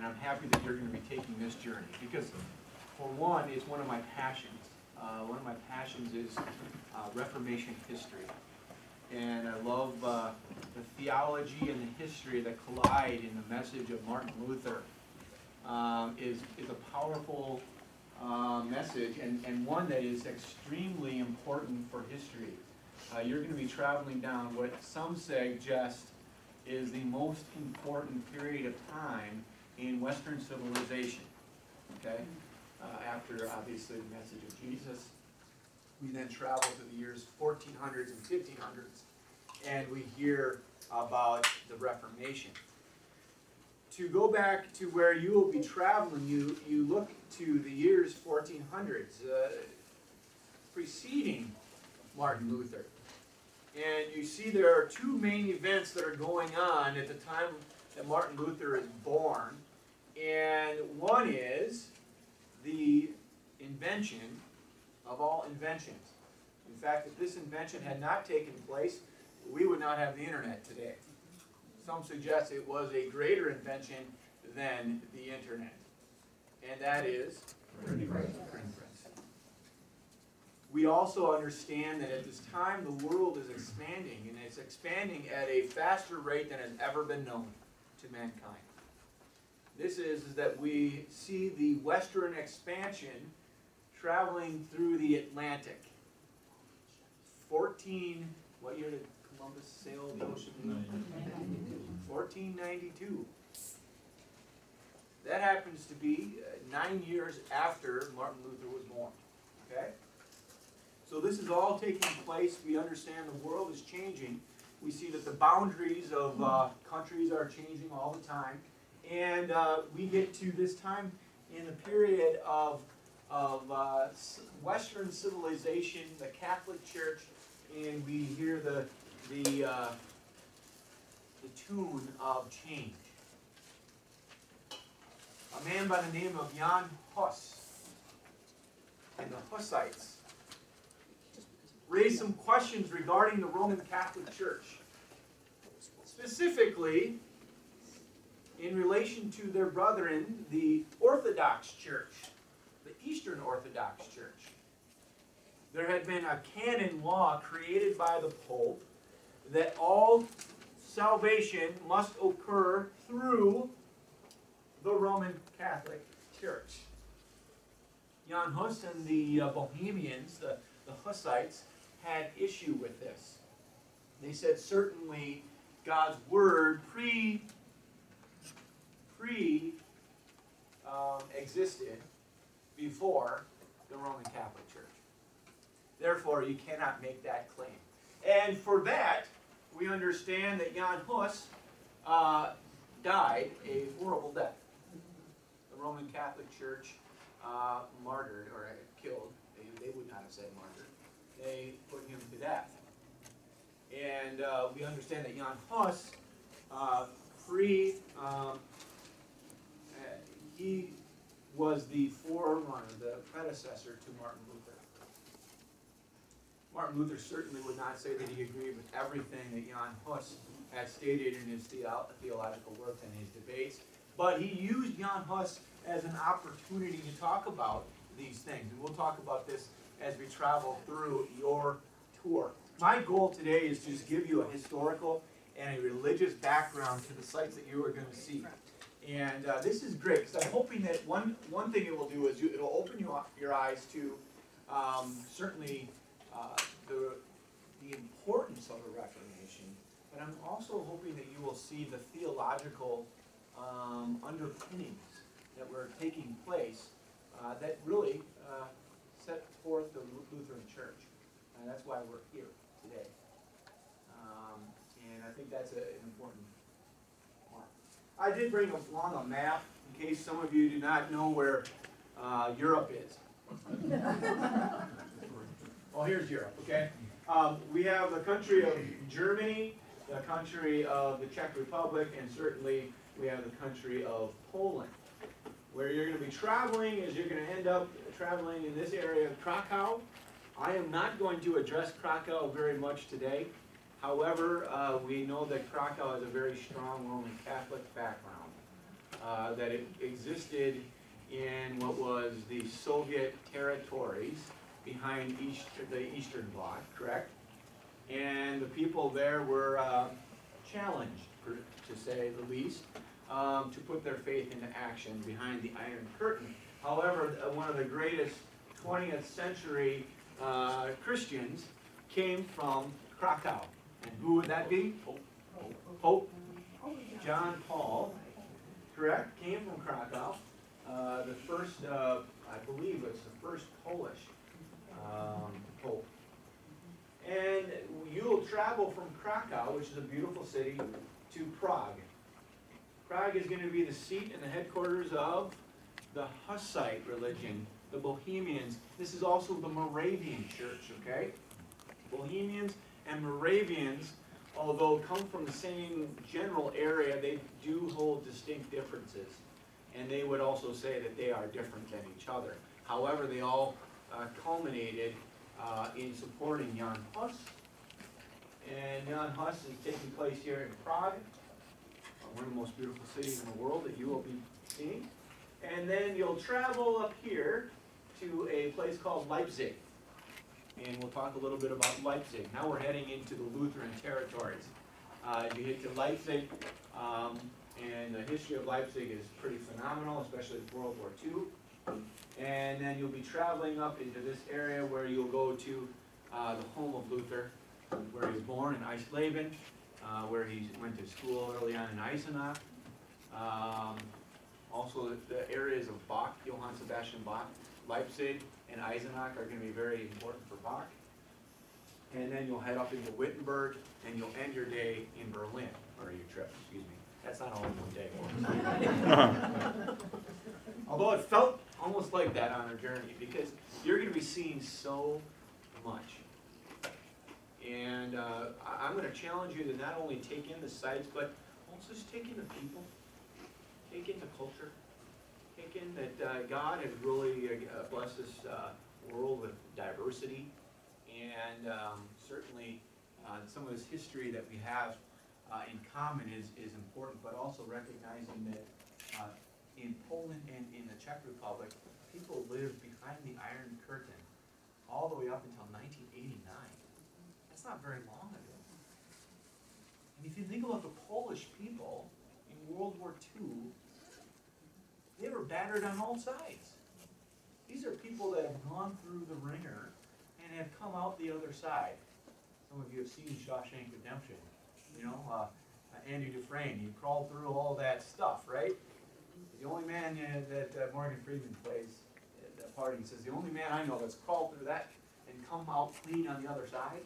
and I'm happy that you're going to be taking this journey because, for one, it's one of my passions. One of my passions is Reformation history. And I love the theology and the history that collide in the message of Martin Luther. Is a powerful message and one that is extremely important for history. You're going to be traveling down what some suggest is the most important period of time in Western civilization. Okay? After, obviously, the message of Jesus. We then travel to the years 1400s and 1500s, and we hear about the Reformation. To go back to where you will be traveling, you look to the years 1400s, preceding Martin Luther. And you see there are two main events that are going on at the time that Martin Luther is born. And one is the invention of all inventions. In fact, if this invention had not taken place, we would not have the internet today. Some suggest it was a greater invention than the internet, and that is printing press. We also understand that at this time the world is expanding, and it's expanding at a faster rate than has ever been known to mankind. This is that we see the western expansion traveling through the Atlantic. What year did Columbus sail the ocean? 1492. That happens to be 9 years after Martin Luther was born. Okay? So this is all taking place. We understand the world is changing. We see that the boundaries of countries are changing all the time. And we get to this time in the period of Western civilization, the Catholic Church, and we hear the tune of change. A man by the name of Jan Hus and the Hussites raised some questions regarding the Roman Catholic Church, specifically in relation to their brethren, the Orthodox Church, the Eastern Orthodox Church. There had been a canon law created by the Pope that all salvation must occur through the Roman Catholic Church. Jan Hus and the Bohemians, the Hussites, had issue with this. They said certainly God's Word existed before the Roman Catholic Church. Therefore, you cannot make that claim. And for that, we understand that Jan Hus died a horrible death. The Roman Catholic Church martyred, or killed, they would not have said martyred, they put him to death. And we understand that Jan Hus, he was the forerunner, the predecessor to Martin Luther. Martin Luther certainly would not say that he agreed with everything that Jan Hus had stated in his theological work and his debates, but he used Jan Hus as an opportunity to talk about these things. And we'll talk about this as we travel through your tour. My goal today is to just give you a historical and a religious background to the sites that you are going to see. And this is great, because I'm hoping that one thing it will do is it'll open your eyes to certainly the importance of the Reformation, but I'm also hoping that you will see the theological underpinnings that were taking place that really set forth the Lutheran Church. And that's why we're here today. And I think that's an important mark. I did bring along a map in case some of you do not know where Europe is. Well, here's Europe, okay? We have the country of Germany, the country of the Czech Republic, and certainly we have the country of Poland. Where you're going to be traveling is you're going to end up traveling in this area of Krakow. I am not going to address Krakow very much today. However, we know that Krakow has a very strong Roman Catholic background. that it existed in what was the Soviet territories behind the Eastern Bloc, correct? And the people there were challenged, to say the least, to put their faith into action behind the Iron Curtain. However, one of the greatest 20th century Christians came from Krakow. And who would that be? Pope John Paul, correct? Came from Krakow. The first, I believe it's the first Polish Pope. And you'll travel from Krakow, which is a beautiful city, to Prague. Prague is going to be the seat and the headquarters of the Hussite religion, the Bohemians. This is also the Moravian church, okay? Bohemians and Moravians, although come from the same general area, they do hold distinct differences. And they would also say that they are different than each other. However, they all culminated in supporting Jan Hus. And Jan Hus is taking place here in Prague, one of the most beautiful cities in the world that you will be seeing. And then you'll travel up here to a place called Leipzig. And we'll talk a little bit about Leipzig. Now we're heading into the Lutheran territories. You hit to Leipzig, and the history of Leipzig is pretty phenomenal, especially World War II. And then you'll be traveling up into this area where you'll go to the home of Luther, where he was born in Eisleben, where he went to school early on in Eisenach. Also, the areas of Bach, Johann Sebastian Bach, Leipzig and Eisenach are going to be very important for Bach. And then you'll head up into Wittenberg, and you'll end your day in Berlin, or your trip, excuse me. That's not all in one day. Although it felt almost like that on our journey, because you're going to be seeing so much. And I'm going to challenge you to not only take in the sights, but also just take in the people, take in the culture, take in that God has really blessed this world with diversity, and certainly some of this history that we have in common is important, but also recognizing that in Poland and in the Czech Republic, people lived behind the Iron Curtain all the way up until 1989. That's not very long ago. And if you think about the Polish people in World War II, they were battered on all sides. These are people that have gone through the ringer and have come out the other side. Some of you have seen Shawshank Redemption. You know, Andy Dufresne, he crawled through all that stuff, right? The only man that Morgan Freeman plays at that party, he says, the only man I know that's crawled through that and come out clean on the other side.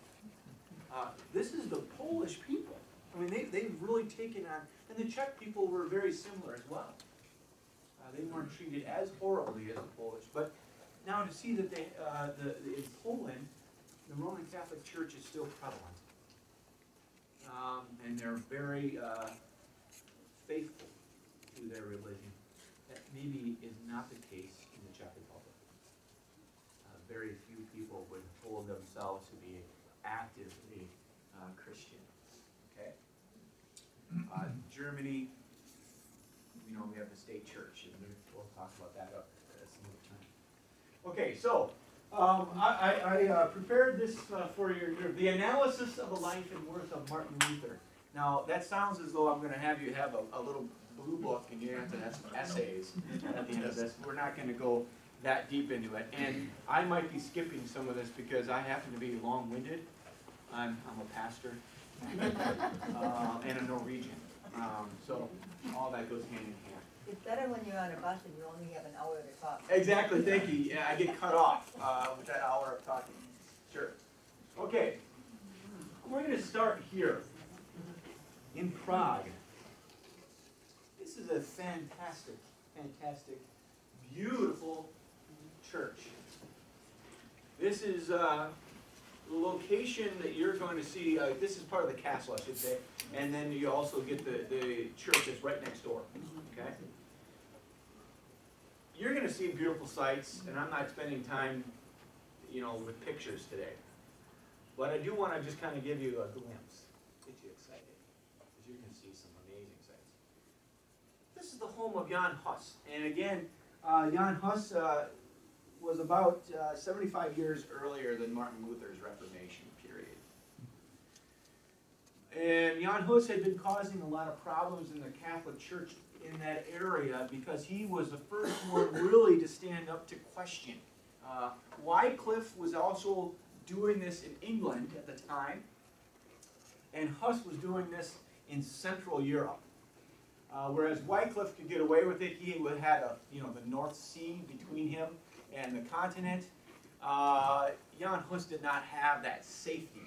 This is the Polish people. I mean, they've really taken on, and the Czech people were very similar as well. They weren't treated as horribly as the Polish, but now to see that in Poland, the Roman Catholic Church is still prevalent. And they're very faithful to their religion. That maybe is not the case in the Czech Republic. Very few people would hold themselves to be actively Christian. Okay? Germany, you know, we have the state church, and we'll talk about that some other time. Okay, so I prepared this for the analysis of the life and work of Martin Luther. Now, that sounds as though I'm going to have you have a little blue book, and you're going to have to have some essays at the end of this. We're not going to go that deep into it. And I might be skipping some of this because I happen to be long-winded. I'm a pastor and a Norwegian. So all that goes hand in hand. It's better when you're on a bus and you only have an hour to talk. Exactly, thank you. Yeah, I get cut off with that hour of talking. Sure. Okay, we're going to start here in Prague. This is a fantastic, fantastic, beautiful church. This is the location that you're going to see. This is part of the castle, I should say. And then you also get the church that's right next door. Okay? You're going to see beautiful sights, and I'm not spending time, you know, with pictures today. But I do want to just kind of give you a glimpse, get you excited, because you're going to see some amazing sights. This is the home of Jan Hus. And again, Jan Hus was about 75 years earlier than Martin Luther's Reformation period. And Jan Hus had been causing a lot of problems in the Catholic Church in that area because he was the first one really to stand up to question. Wycliffe was also doing this in England at the time, and Hus was doing this in Central Europe. Whereas Wycliffe could get away with it, he had the North Sea between him and the continent. Jan Hus did not have that safety.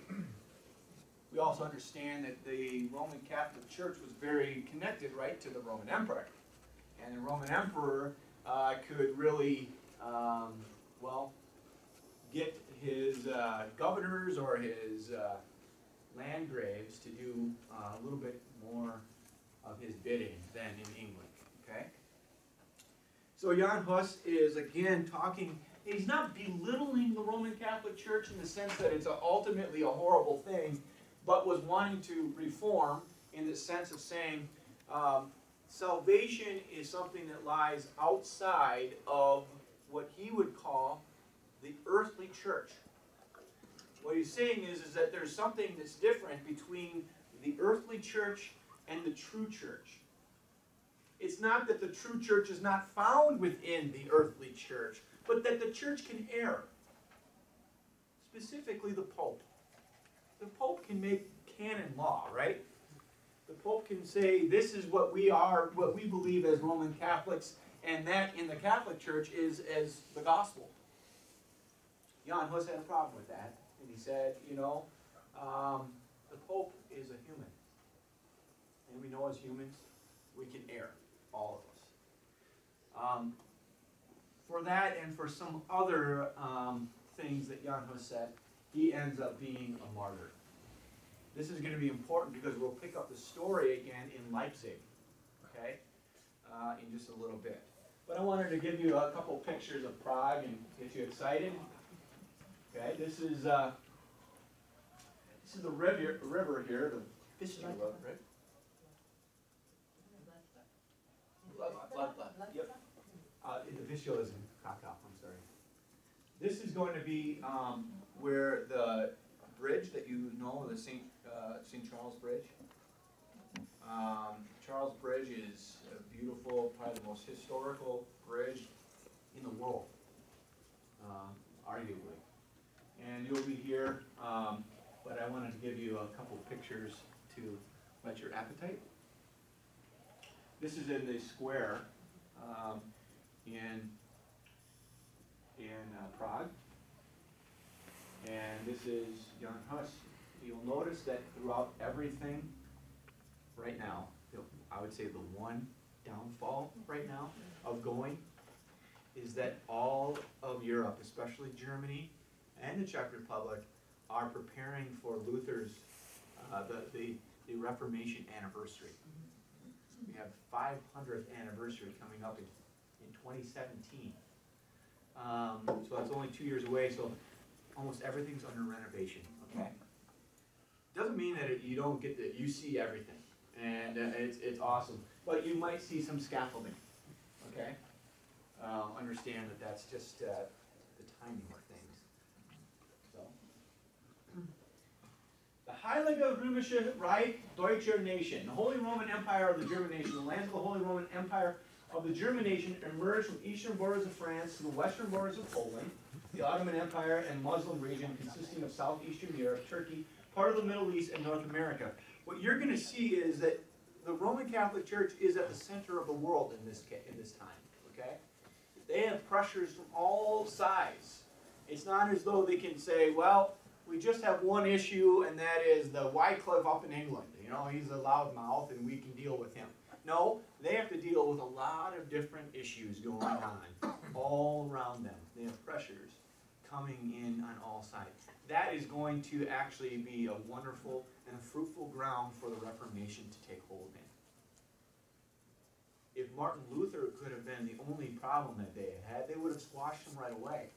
We also understand that the Roman Catholic Church was very connected, right, to the Roman Emperor. And the Roman Emperor could really, get his governors or his landgraves to do a little bit more of his bidding than in England, okay? So Jan Hus is, again, talking, he's not belittling the Roman Catholic Church in the sense that it's ultimately a horrible thing, but was wanting to reform in the sense of saying salvation is something that lies outside of what he would call the earthly church. What he's saying is that there's something that's different between the earthly church and the true church. It's not that the true church is not found within the earthly church, but that the church can err. Specifically the Pope. The Pope can make canon law, right? The Pope can say, this is what we are, what we believe as Roman Catholics, and that in the Catholic Church is as the gospel. Jan Hus had a problem with that, and he said, the Pope is a human. And we know as humans, we can err, all of us. For that and for some other things that Jan Hus said, he ends up being a martyr. This is going to be important because we'll pick up the story again in Leipzig, okay, in just a little bit. But I wanted to give you a couple pictures of Prague and get you excited. Okay, this is the river here, the Vistula, right? Yep. The Vistula is in Krakow, I'm sorry. This is going to be where the bridge that you know, the St. Charles Bridge. Charles Bridge is a beautiful, probably the most historical bridge in the world, arguably. And you'll be here, but I wanted to give you a couple pictures to whet your appetite. This is in the square in Prague, and this is Jan Hus. You'll notice that throughout everything right now, I would say the one downfall right now of going is that all of Europe, especially Germany and the Czech Republic, are preparing for Luther's, the Reformation anniversary. We have 500th anniversary coming up in 2017. So that's only 2 years away, so almost everything's under renovation, okay? Doesn't mean that you don't get that, you see everything, and it's awesome. But you might see some scaffolding, okay? Understand that that's just the timing of things. So, the Heilige Römische Reich Deutscher Nation, the Holy Roman Empire of the German nation, the lands of the Holy Roman Empire of the German nation emerged from eastern borders of France to the western borders of Poland, the Ottoman Empire and Muslim region consisting of southeastern Europe, Turkey, part of the Middle East, and North America. What you're going to see is that the Roman Catholic Church is at the center of the world in this time, okay? They have pressures from all sides. It's not as though they can say, well, we just have one issue, and that is the Wycliffe up in England. You know, he's a loudmouth, and we can deal with him. No, they have to deal with a lot of different issues going on all around them. They have pressures coming in on all sides. That is going to actually be a wonderful and a fruitful ground for the Reformation to take hold in. If Martin Luther could have been the only problem that they had, they would have squashed him right away.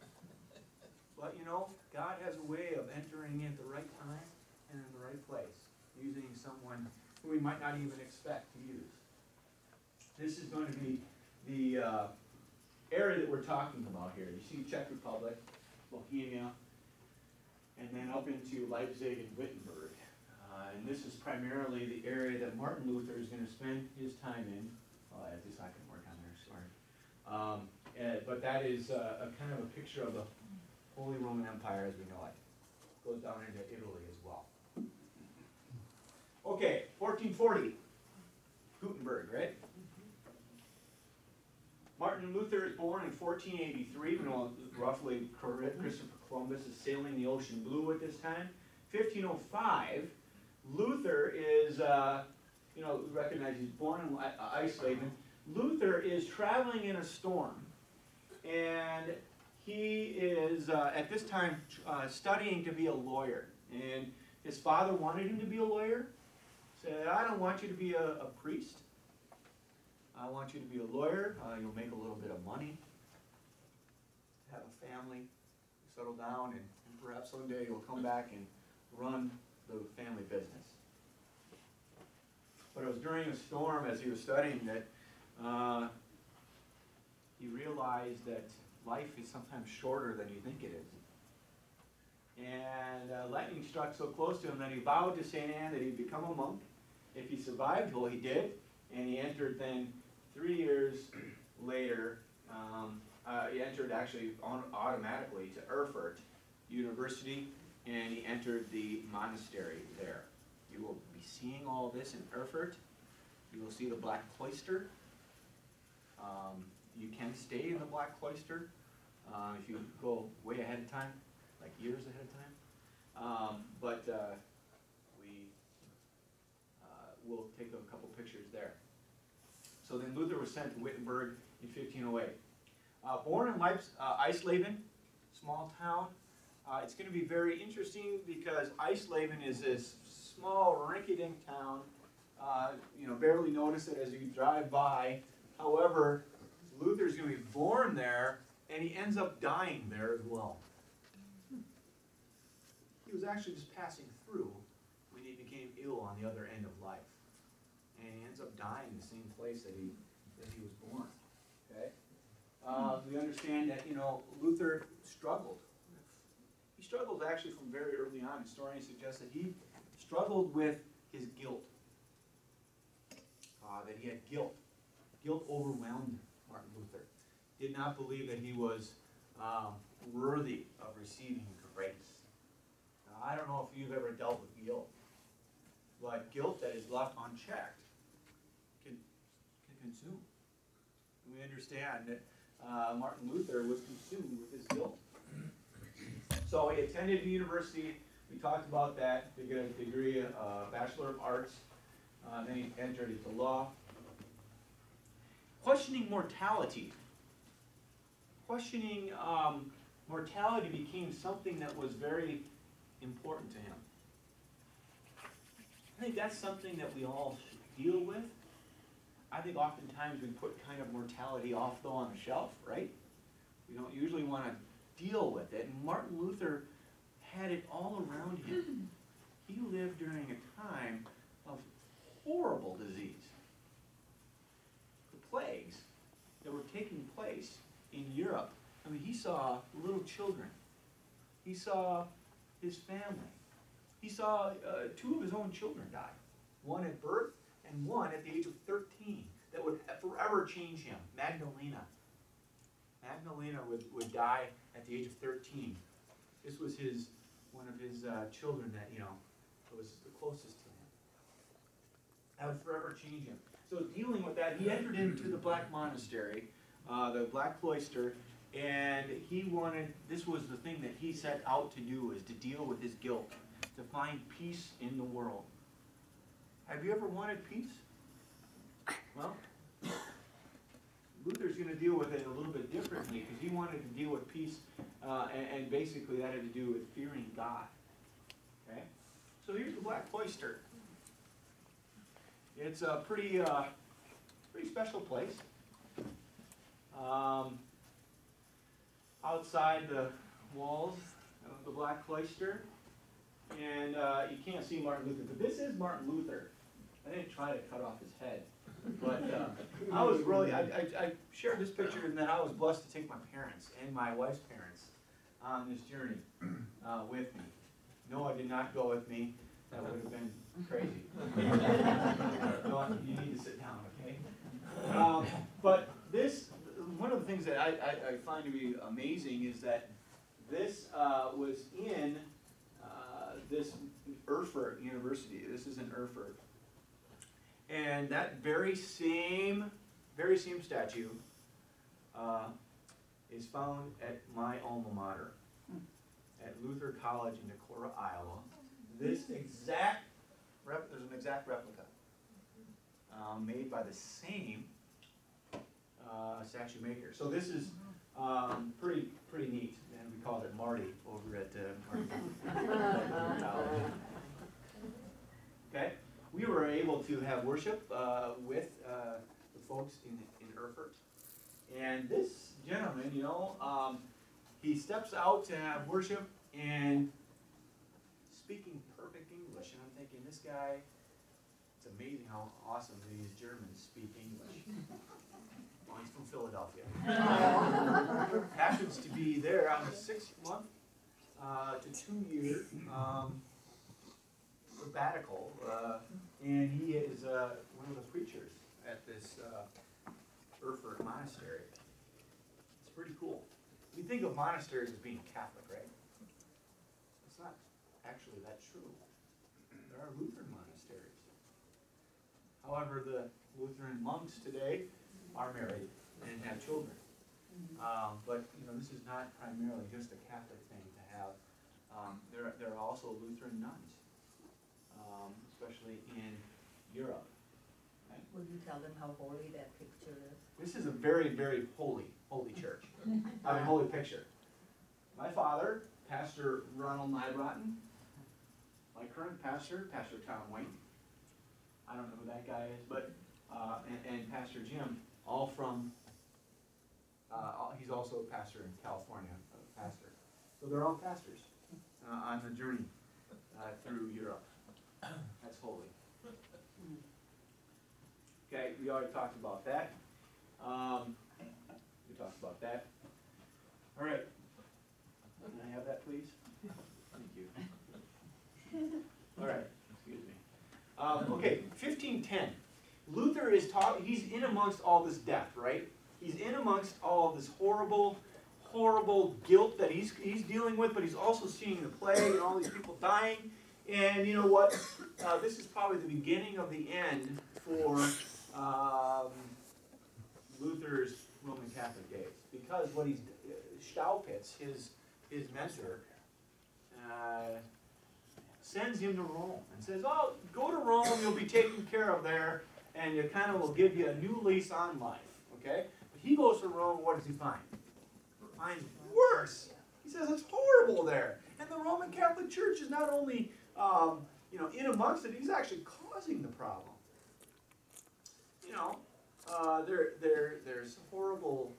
But you know, God has a way of entering in at the right time and in the right place, using someone who we might not even expect to use. This is going to be the area that we're talking about here. You see Czech Republic, Bohemia, and then up into Leipzig and Wittenberg. And this is primarily the area that Martin Luther is going to spend his time in. Oh, at least I can work on there, sorry. But that is a kind of a picture of the Holy Roman Empire as we know it. Goes down into Italy as well. Okay, 1440, Gutenberg, right? Martin Luther is born in 1483, we know roughly Christopher Columbus is sailing the ocean blue at this time. 1505, Luther is, recognize he's born in Eisleben. Luther is traveling in a storm, and he is, at this time, studying to be a lawyer. And his father wanted him to be a lawyer. Said, I don't want you to be a priest. I want you to be a lawyer. You'll make a little bit of money, have a family, settle down, and perhaps someday you'll come back and run the family business. But it was during a storm as he was studying that he realized that life is sometimes shorter than you think it is. And lightning struck so close to him that he vowed to St. Anne that he'd become a monk. If he survived, well, he did, and he entered then 3 years later, he entered actually automatically to Erfurt University, and he entered the monastery there. You will be seeing all this in Erfurt. You will see the Black Cloister. You can stay in the Black Cloister if you go way ahead of time, like years ahead of time. But we will take a couple pictures there. So then Luther was sent to Wittenberg in 1508. Born in Eisleben, small town. It's going to be very interesting because Eisleben is this small rinky-dink town. Barely notice it as you drive by. However, Luther's going to be born there, and he ends up dying there as well. He was actually just passing through when he became ill on the other end of life. And he ends up dying in the same place that he was born. Okay? We understand that, Luther struggled. He struggled actually from very early on. Historians suggest that he struggled with his guilt. That he had guilt. Guilt overwhelmed Martin Luther. Did not believe that he was worthy of receiving grace. Now, I don't know if you've ever dealt with guilt, but guilt that is left unchecked can consume. And we understand that Martin Luther was consumed with his guilt. So he attended university. We talked about that to get a degree, Bachelor of Arts. Then he entered into law. Questioning mortality. Questioning mortality became something that was very important to him. I think that's something that we all should deal with. I think oftentimes we put kind of mortality off though on the shelf, right? We don't usually want to deal with it. And Martin Luther had it all around him. He lived during a time of horrible disease. The plagues that were taking place in Europe. I mean, he saw little children. He saw his family. He saw 2 of his own children die. One at birth and one at the age of 13. That would forever change him. Magdalena. Magdalena would die at the age of 13. This was one of his children that, was the closest to him. That would forever change him. So dealing with that, he entered into the Black Monastery, the Black Cloister, and this was the thing that he set out to do, is to deal with his guilt, to find peace in the world. Have you ever wanted peace? Well, Luther's going to deal with it a little bit differently, because he wanted to deal with peace, and basically that had to do with fearing God. Okay? So here's the Black Cloister. It's a pretty special place. Outside the walls of the Black Cloister, and you can't see Martin Luther, but this is Martin Luther. I didn't try to cut off his head, but I was really, I shared this picture in that I was blessed to take my parents and my wife's parents on this journey with me. No, I did not go with me. That would have been crazy. No, you need to sit down, okay? But this, one of the things that I find to be amazing is that this was in this Erfurt University. This is in Erfurt. And that very same statue is found at my alma mater, at Luther College in Decorah, Iowa. This exact, there's an exact replica made by the same statue maker. So this is pretty neat, and we call it Marty over at Marty College. Okay, we were able to have worship with the folks in Erfurt, and this gentleman, you know, he steps out to have worship and speaking perfect English, and I'm thinking, this guy, it's amazing how awesome these Germans speak English. Well, he's from Philadelphia. Happens to be there on a 6-month to 2-year sabbatical, and he is one of the preachers at this Erfurt monastery. It's pretty cool. You think of monasteries as being Catholic, right? It's not actually that true. There are Lutheran monasteries. However, the Lutheran monks today are married and have children. But you know, this is not primarily just a Catholic thing to have. There are also Lutheran nuns, especially in Europe. Right? Will you tell them how holy that picture is? This is a very, very holy church. I mean, holy picture. My father, Pastor Ronald Nybrotten, my current pastor, Pastor Tom Wayne. I don't know who that guy is, but and Pastor Jim, all from. He's also a pastor in California, pastor. So they're all pastors on the journey through Europe. That's holy. Okay, we already talked about that. We talked about that. All right. Can I have that, please? Thank you. All right. Excuse me. Okay, 1510. Luther is he's in amongst all this death, right? He's in amongst all of this horrible guilt that he's dealing with, but he's also seeing the plague and all these people dying. And you know what? This is probably the beginning of the end for Luther's Roman Catholic days, because what Staupitz, his mentor, sends him to Rome and says, "Oh, go to Rome. You'll be taken care of there, and you kind of will give you a new lease on life." Okay. He goes to Rome, what does he find? He finds worse. He says it's horrible there. And the Roman Catholic Church is not only in amongst it, he's actually causing the problem. You know, there's horrible,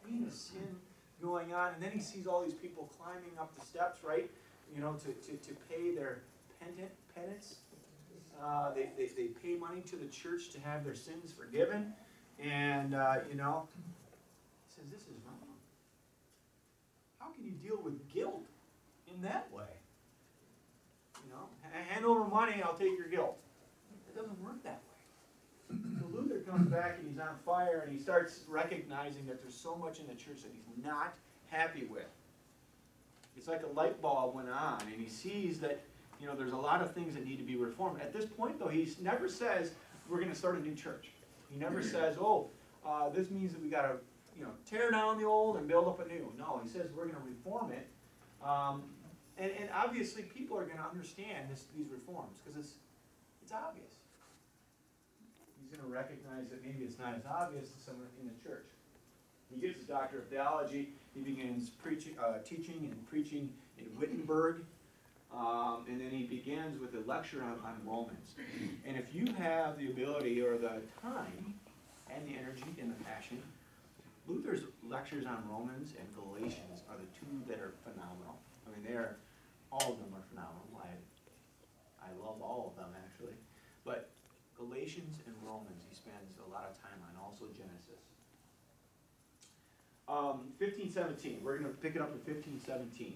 heinous sin going on, and then he sees all these people climbing up the steps, right? You know, to pay their penance. They pay money to the church to have their sins forgiven. And, he says, this is wrong. How can you deal with guilt in that way? You know, hand over money, I'll take your guilt. It doesn't work that way. So Luther comes back and he's on fire, and he starts recognizing that there's so much in the church that he's not happy with. It's like a light bulb went on, and he sees that, there's a lot of things that need to be reformed. At this point, though, he never says, we're going to start a new church. He never says, this means that we got to, tear down the old and build up a new. No, he says we're going to reform it. And obviously people are going to understand these reforms because it's obvious. He's going to recognize that maybe it's not as obvious to someone in the church. He gets his doctorate of theology. He begins teaching and preaching in Wittenberg. And then he begins with a lecture on Romans. And if you have the ability or the time and the energy and the passion, Luther's lectures on Romans and Galatians are the two that are phenomenal. I mean, all of them are phenomenal. I love all of them, actually. But Galatians and Romans he spends a lot of time on also. also Genesis. 1517, we're going to pick it up in 1517.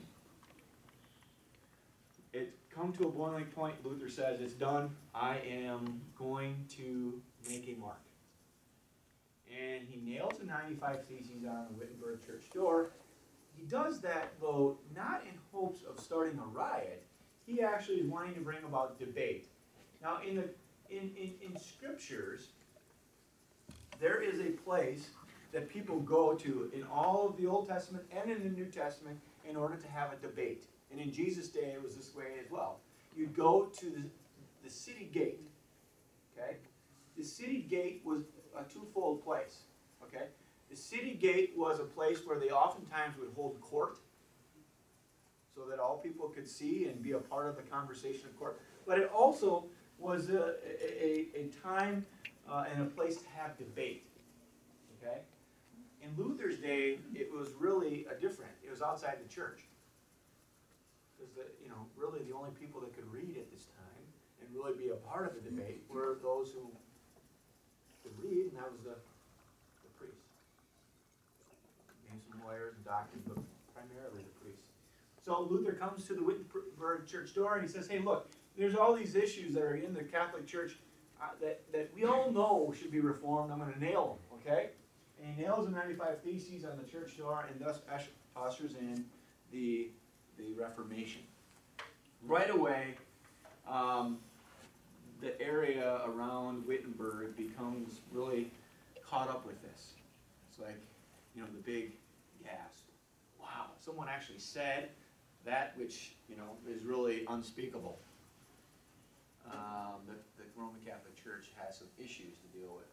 It's come to a boiling point. Luther says, it's done. I am going to make a mark. And he nails the 95 Theses on the Wittenberg church door. He does that, though, not in hopes of starting a riot. He actually is wanting to bring about debate. Now, in scriptures, there is a place that people go to in all of the Old Testament and in the New Testament in order to have a debate. And in Jesus' day, it was this way as well. You'd go to the city gate, okay? The city gate was a twofold place, okay? The city gate was a place where they oftentimes would hold court so that all people could see and be a part of the conversation of court. But it also was a time and a place to have debate, okay? In Luther's day, it was really different. It was outside the church. Because, really the only people that could read at this time and really be a part of the debate were those who could read, and that was the priests. Maybe some lawyers and doctors, but primarily the priests. So Luther comes to the Wittenberg church door and he says, hey, look, there's all these issues that are in the Catholic Church that we all know should be reformed. I'm going to nail them, okay? And he nails the 95 Theses on the church door and thus ushers in the Reformation. Right away, the area around Wittenberg becomes really caught up with this. It's like, the big gasp. Wow, someone actually said that which, is really unspeakable. The Roman Catholic Church has some issues to deal with.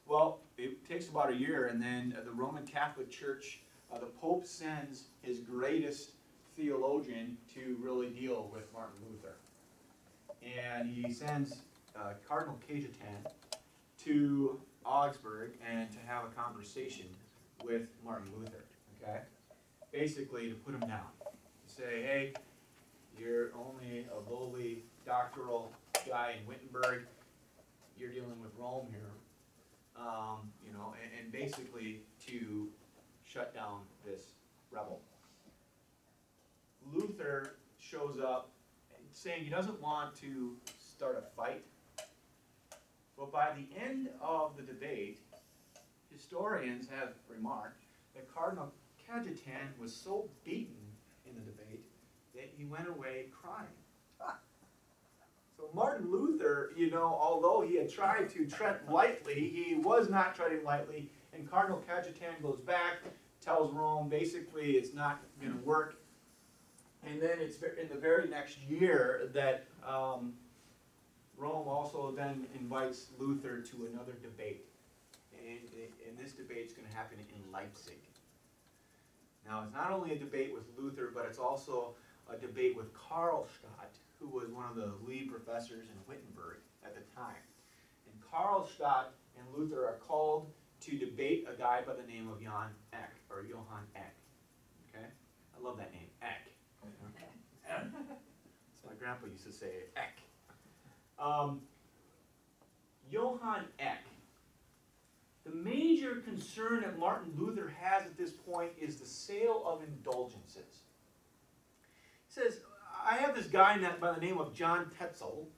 Well, it takes about a year, and then the Roman Catholic Church, the Pope sends his greatest theologian to really deal with Martin Luther. And he sends Cardinal Cajetan to Augsburg and to have a conversation with Martin Luther, okay? Basically to put him down. To say, hey, you're only a lowly doctoral guy in Wittenberg. You're dealing with Rome here. And basically to shut down this rebel. Luther shows up saying he doesn't want to start a fight, but by the end of the debate, historians have remarked that Cardinal Cajetan was so beaten in the debate that he went away crying. So Martin Luther, although he had tried to tread lightly, he was not treading lightly, and Cardinal Cajetan goes back, tells Rome basically it's not going to work. And then it's in the very next year that Rome also then invites Luther to another debate. And this debate is going to happen in Leipzig. Now, it's not only a debate with Luther, but it's also a debate with Karlstadt, who was one of the lead professors in Wittenberg at the time. And Karlstadt and Luther are called to debate a guy by the name of Johann Eck, or Johann Eck. Okay? I love that name, Eck. So my grandpa used to say Eck. Johann Eck. The major concern that Martin Luther has at this point is the sale of indulgences. He says, I have this guy by the name of John Tetzel,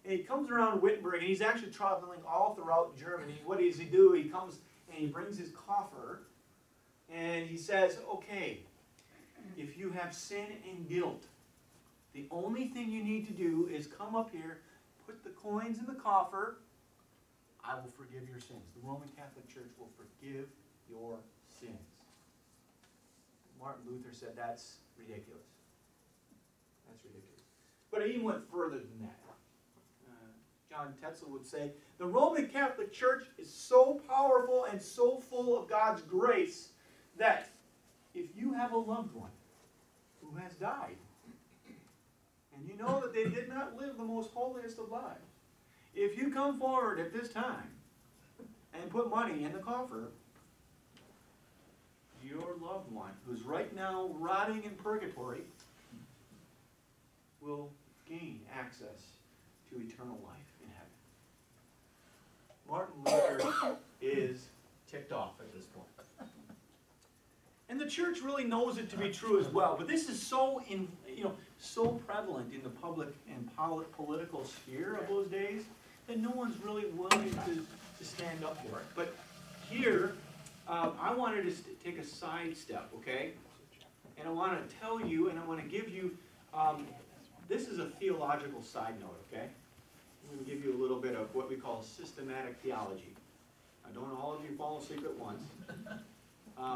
and he comes around Wittenberg, and he's actually traveling all throughout Germany. What does he do? He comes and he brings his coffer, and he says, okay, if you have sin and guilt, the only thing you need to do is come up here, put the coins in the coffer, I will forgive your sins. The Roman Catholic Church will forgive your sins. Martin Luther said that's ridiculous. That's ridiculous. But he even went further than that. John Tetzel would say, the Roman Catholic Church is so powerful and so full of God's grace that if you have a loved one who has died, and you know that they did not live the most holiest of lives, if you come forward at this time and put money in the coffer, your loved one, who's right now rotting in purgatory, will gain access to eternal life in heaven. Martin Luther is church really knows it to be true as well, but this is so so prevalent in the public and political sphere of those days that no one's really willing to stand up for it. But here, I wanted to take a sidestep, okay? And I want to tell you, and I want to give you, this is a theological side note, okay? I'm going to give you a little bit of what we call systematic theology. I don't want all of you fall asleep at once,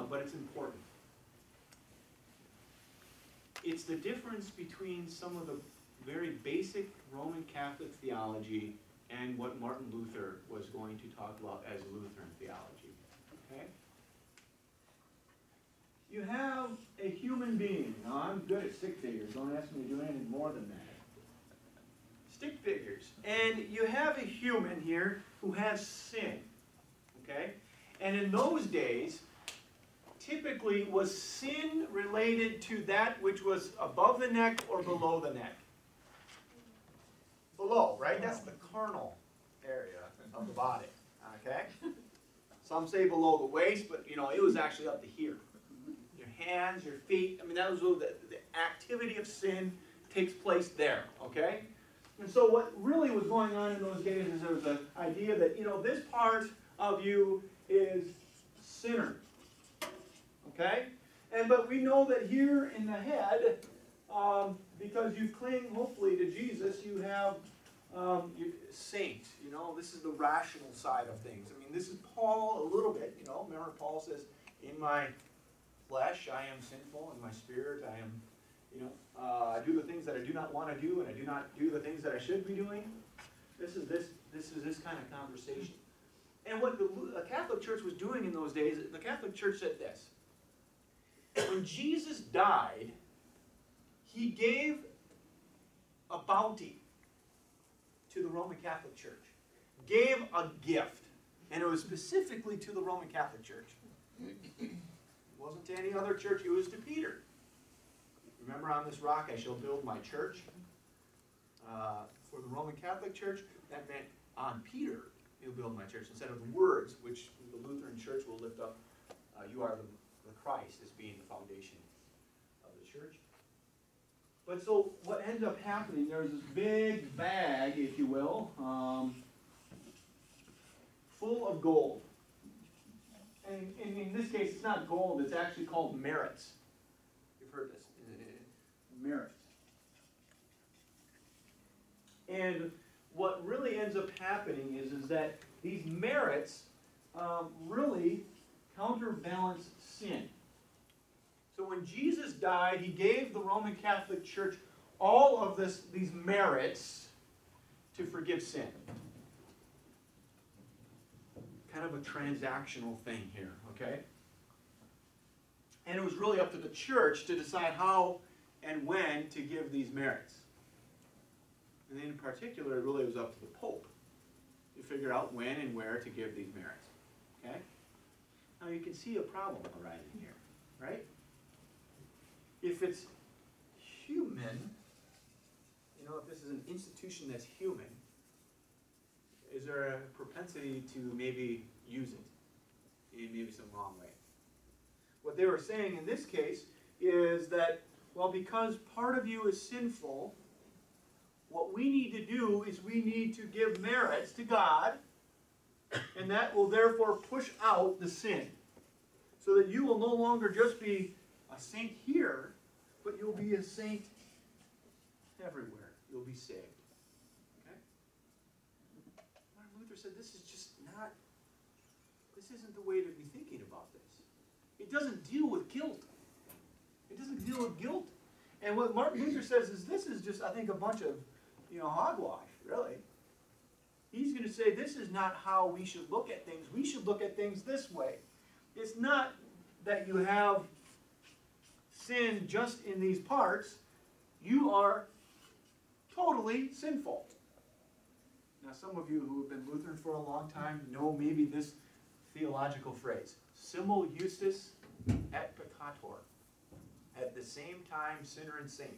but it's important. It's the difference between some of the very basic Roman Catholic theology and what Martin Luther was going to talk about as Lutheran theology. Okay? You have a human being. Now, I'm good at stick figures. Don't ask me to do anything more than that. Stick figures. And you have a human here who has sin. Okay? And in those days, typically was sin related to that which was above the neck or below the neck? Below, right? That's the carnal area of the body. Okay? Some say below the waist, but it was actually up to here. Your hands, your feet, that was the activity of sin takes place there. Okay? And so what really was going on in those days is there was the idea that, this part of you is sinner. Okay? But we know that here in the head, because you cling hopefully to Jesus, you have saint. This is the rational side of things. This is Paul a little bit. Remember Paul says, in my flesh I am sinful, in my spirit I am, I do the things that I do not want to do, and I do not do the things that I should be doing. This is this kind of conversation. And what the Catholic Church was doing in those days, the Catholic Church said this. When Jesus died, he gave a bounty to the Roman Catholic Church. Gave a gift. And it was specifically to the Roman Catholic Church. It wasn't to any other church, it was to Peter. Remember, on this rock I shall build my church. For the Roman Catholic Church, that meant on Peter you'll build my church. Instead of the words, which the Lutheran Church will lift up, you are the Christ as being the foundation of the church. But so what ends up happening, there's this big bag, if you will, full of gold. And in this case, it's not gold, it's actually called merits. You've heard this. Merits. And what really ends up happening is that these merits really counterbalance sin. So when Jesus died, he gave the Roman Catholic Church all of these merits to forgive sin. Kind of a transactional thing here, okay? And it was really up to the church to decide how and when to give these merits. And in particular, it really was up to the Pope to figure out when and where to give these merits. Okay? Now you can see a problem arising here, right? If it's human, if this is an institution that's human, is there a propensity to maybe use it in maybe some wrong way? What they were saying in this case is that, well, because part of you is sinful, what we need to do is we need to give merits to God, and that will therefore push out the sin. So that you will no longer just be a saint here, but you'll be a saint everywhere. You'll be saved. Okay? Martin Luther said this isn't the way to be thinking about this. It doesn't deal with guilt. It doesn't deal with guilt. And what Martin Luther says is this is just, I think, a bunch of, hogwash, really. He's going to say this is not how we should look at things. We should look at things this way. It's not that you have sin just in these parts. You are totally sinful. Now, some of you who have been Lutheran for a long time know maybe this theological phrase. Simul justus et peccator. At the same time, sinner and saint.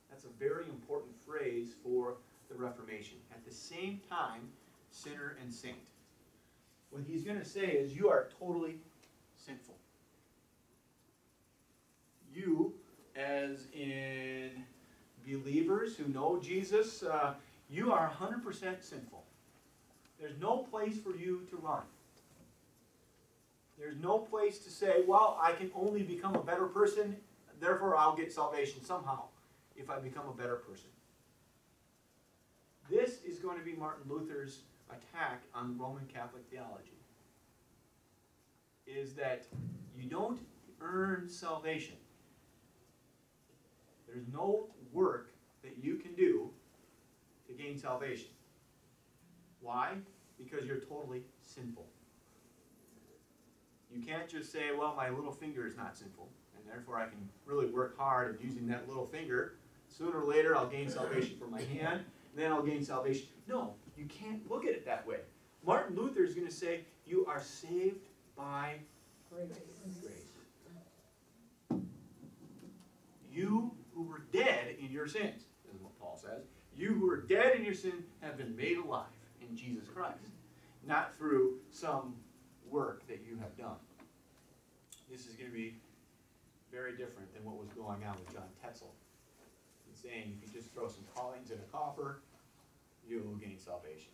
That's a very important phrase for the Reformation. At the same time, sinner and saint. What he's going to say is you are totally sinful. you, as in believers who know Jesus, you are 100% sinful. There's no place for you to run. There's no place to say, well, I can only become a better person, therefore I'll get salvation somehow if I become a better person. This is going to be Martin Luther's attack on Roman Catholic theology, is that you don't earn salvation. There's no work that you can do to gain salvation. Why? Because you're totally sinful. You can't just say, well, my little finger is not sinful, and therefore I can really work hard at using that little finger. Sooner or later I'll gain salvation for my hand, then I'll gain salvation. No, you can't look at it that way. Martin Luther is going to say, you are saved by grace. You who were dead in your sins, is what Paul says. You who are dead in your sin have been made alive in Jesus Christ, not through some work that you have done. This is going to be very different than what was going on with John Tetzel. He's saying if you just throw some coins in a coffer, you will gain salvation.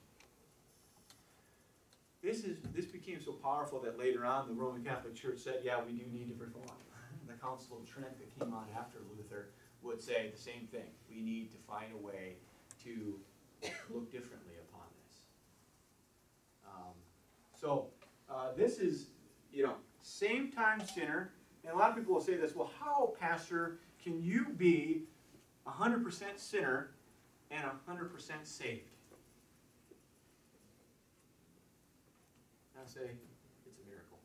This became so powerful that later on the Roman Catholic Church said, yeah, we do need to reform. The Council of Trent that came on after Luther would say the same thing. We need to find a way to look differently upon this. This is, same-time sinner. And a lot of people will say this, well, how, Pastor, can you be 100% sinner and 100% saved? I say, it's a miracle.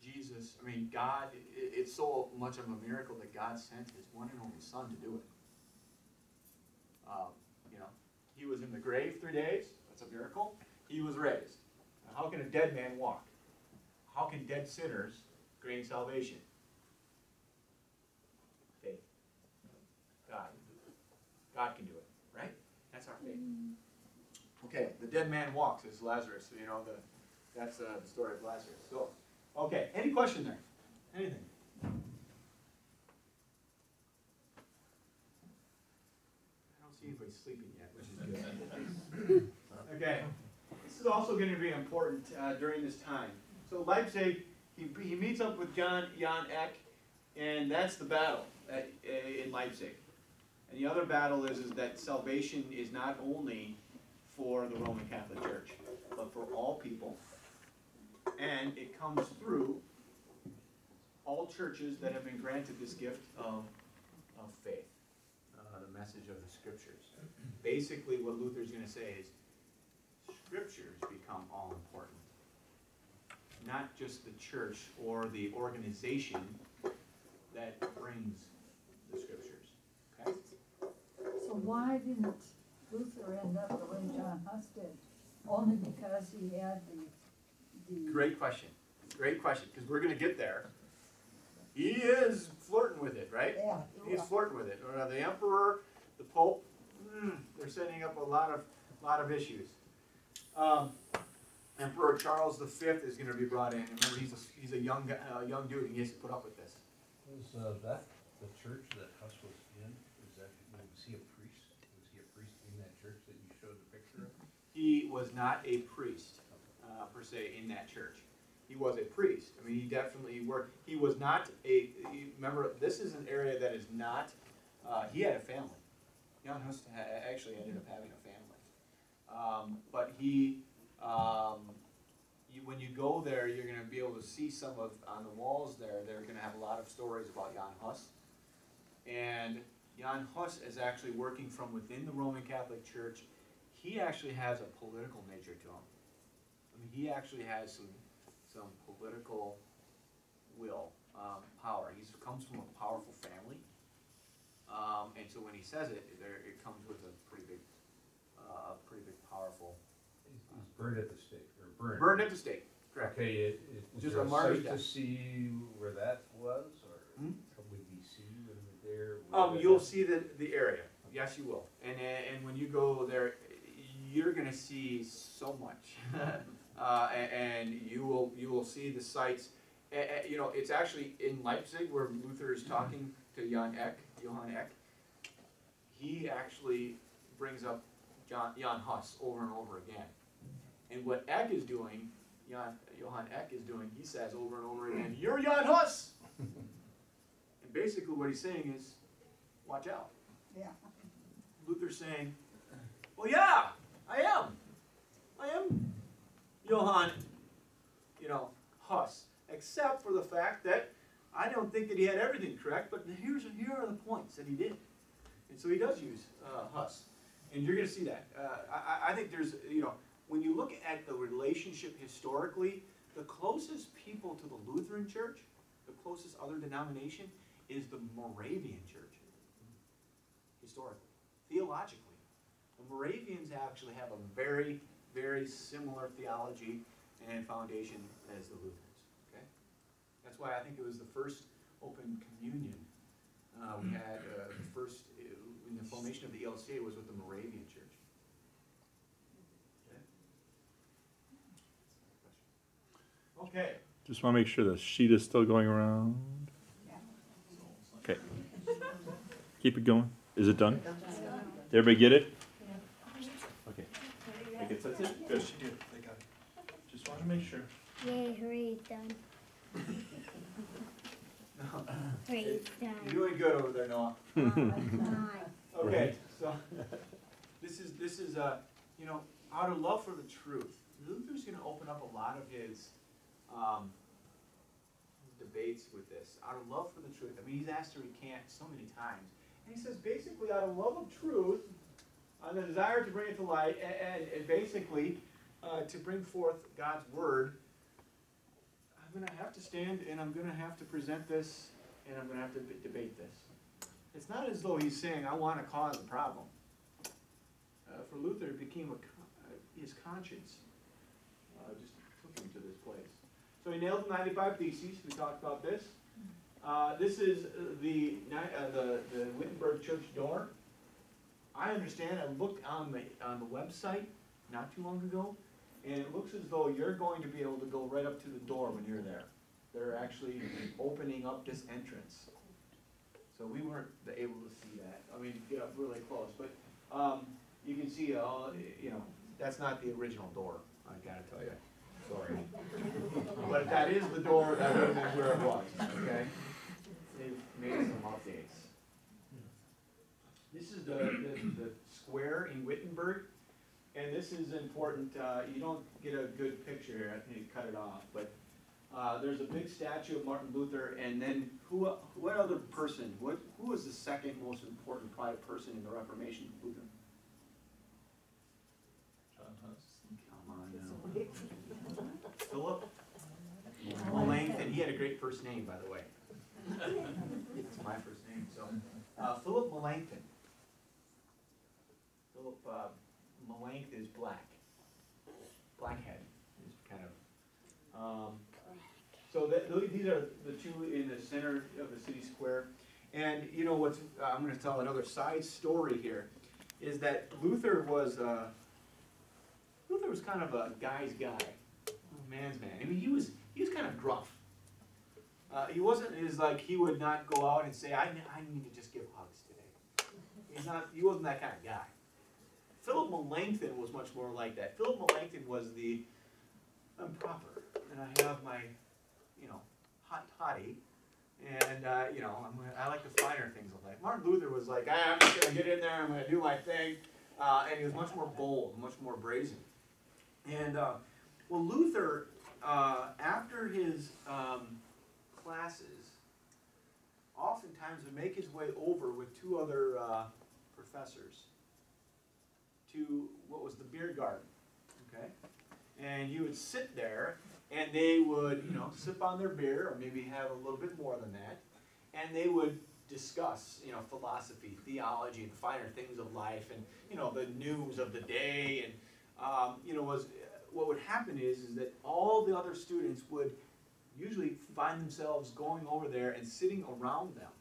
Jesus, God, it's so much of a miracle that God sent His one and only Son to do it. He was in the grave 3 days. That's a miracle. He was raised. Now, how can a dead man walk? How can dead sinners gain salvation? Faith. God can do it, right? That's our faith. Okay, the dead man walks is Lazarus. That's the story of Lazarus. So, okay, any question there? Anything? I don't see anybody sleeping yet, which is good. Okay, this is also going to be important during this time. So Leipzig, he meets up with Jan Eck, and that's the battle in Leipzig. And the other battle is that salvation is not only for the Roman Catholic Church, but for all people. And it comes through all churches that have been granted this gift of faith, the message of the Scriptures. Basically, what Luther's going to say is, Scriptures become all important. Not just the church or the organization that brings the Scriptures. Okay? So why didn't Luther end up the way John Huss did? Only because he had the Great question. Great question, because we're going to get there. He is flirting with it, right? Yeah. He's flirting with it. The emperor, the pope, they're setting up a lot of issues. Emperor Charles V is going to be brought in. Remember, he's a young dude, and he has to put up with this. Was that the church that Huss was in? Was he a priest? Was he a priest in that church that you showed the picture of? He was not a priest, per se, in that church. He was a priest. He definitely worked. He was not remember, this is an area that is not, he had a family. Jan Hus actually ended up having a family. But when you go there, you're going to be able to see on the walls there, they're going to have a lot of stories about Jan Hus. And Jan Hus is actually working from within the Roman Catholic Church. He actually has a political nature to him. He actually has some political will, power. He comes from a powerful family. And so when he says it, it comes with a pretty big powerful. He's burned at the stake, or burned. Burned at the stake, correct. Okay, was Just there a a martyr's site death. to see where that was, or would we see when we're there? You'll see the area. Yes, you will. And when you go there, you're going to see so much, and you will see the sites. You know, it's actually in Leipzig where Luther is talking to Johann Eck. He actually brings up Jan Hus over and over again. And what Eck is doing, Johann Eck is doing, he says over and over again, "You're Jan Hus!" And basically what he's saying is, watch out. Yeah. Luther's saying, well, yeah, I am Johann, Hus, except for the fact that I don't think that he had everything correct, but here are the points that he did. And so he does use Hus. And you're going to see that. I think there's, when you look at the relationship historically, the closest people to the Lutheran Church, the closest other denomination, is the Moravian Church, historically, theologically. The Moravians actually have a very, very similar theology and foundation as the Lutherans. Okay, that's why I think it was the first open communion we had. The first in the formation of the ELCA was with the Moravian Church. Okay. Just want to make sure the sheet is still going around. Okay. Keep it going. Is it done? Everybody get it? Okay. I guess that's it. Good. She did. They got it. Just wanted to make sure. Yay, hurry, it's done. Hurry, it's You're done. doing good over there, Noah. Fine. Okay, so this is out of love for the truth. Luther's going to open up a lot of his debates with this. Out of love for the truth. I mean, he's asked to recant so many times. And he says basically out of love of truth, the desire to bring it to light, and basically to bring forth God's word, I'm going to have to stand and I'm going to have to present this and I'm going to have to debate this. It's not as though he's saying, I want to cause a problem. For Luther, it became his conscience just took him to this place. So he nailed the 95 Theses. We talked about this. This is the Wittenberg church door. I understand, I looked on the website not too long ago, and it looks as though you're going to be able to go right up to the door when you're there. They're actually opening up this entrance. So we weren't able to see that. I mean, get up really close, but you can see, that's not the original door, I gotta tell you. Sorry. But that is the door that would have been where it was, okay? They've made some updates. This is the square in Wittenberg, and this is important. You don't get a good picture here. I think you cut it off, but there's a big statue of Martin Luther, and then what other person? Who was the second most important private person in the Reformation? Luther. John Hus. Come on now. Philip Melanchthon. He had a great first name, by the way. It's my first name. So Philip Melanchthon. Philip Melanchthon is black. Blackhead is kind of. So these are the two in the center of the city square. And you know what's, I'm going to tell another side story here, is that Luther was kind of a guy's guy, a man's man. I mean, he was kind of gruff. He wasn't he would not go out and say, I need to just give hugs today. He wasn't that kind of guy. Philip Melanchthon was much more like that. Philip Melanchthon was I'm proper, and I have my, hot toddy, and, I like the finer things of life. Martin Luther was like, I'm just going to get in there, I'm going to do my thing, and he was much more bold, much more brazen. And, Luther, after his classes, oftentimes would make his way over with two other professors to what was the beer garden, okay? And you would sit there, and they would, sip on their beer, or maybe have a little bit more than that, and they would discuss, philosophy, theology, and finer things of life, and, the news of the day, and, what would happen is that all the other students would usually find themselves going over there and sitting around them.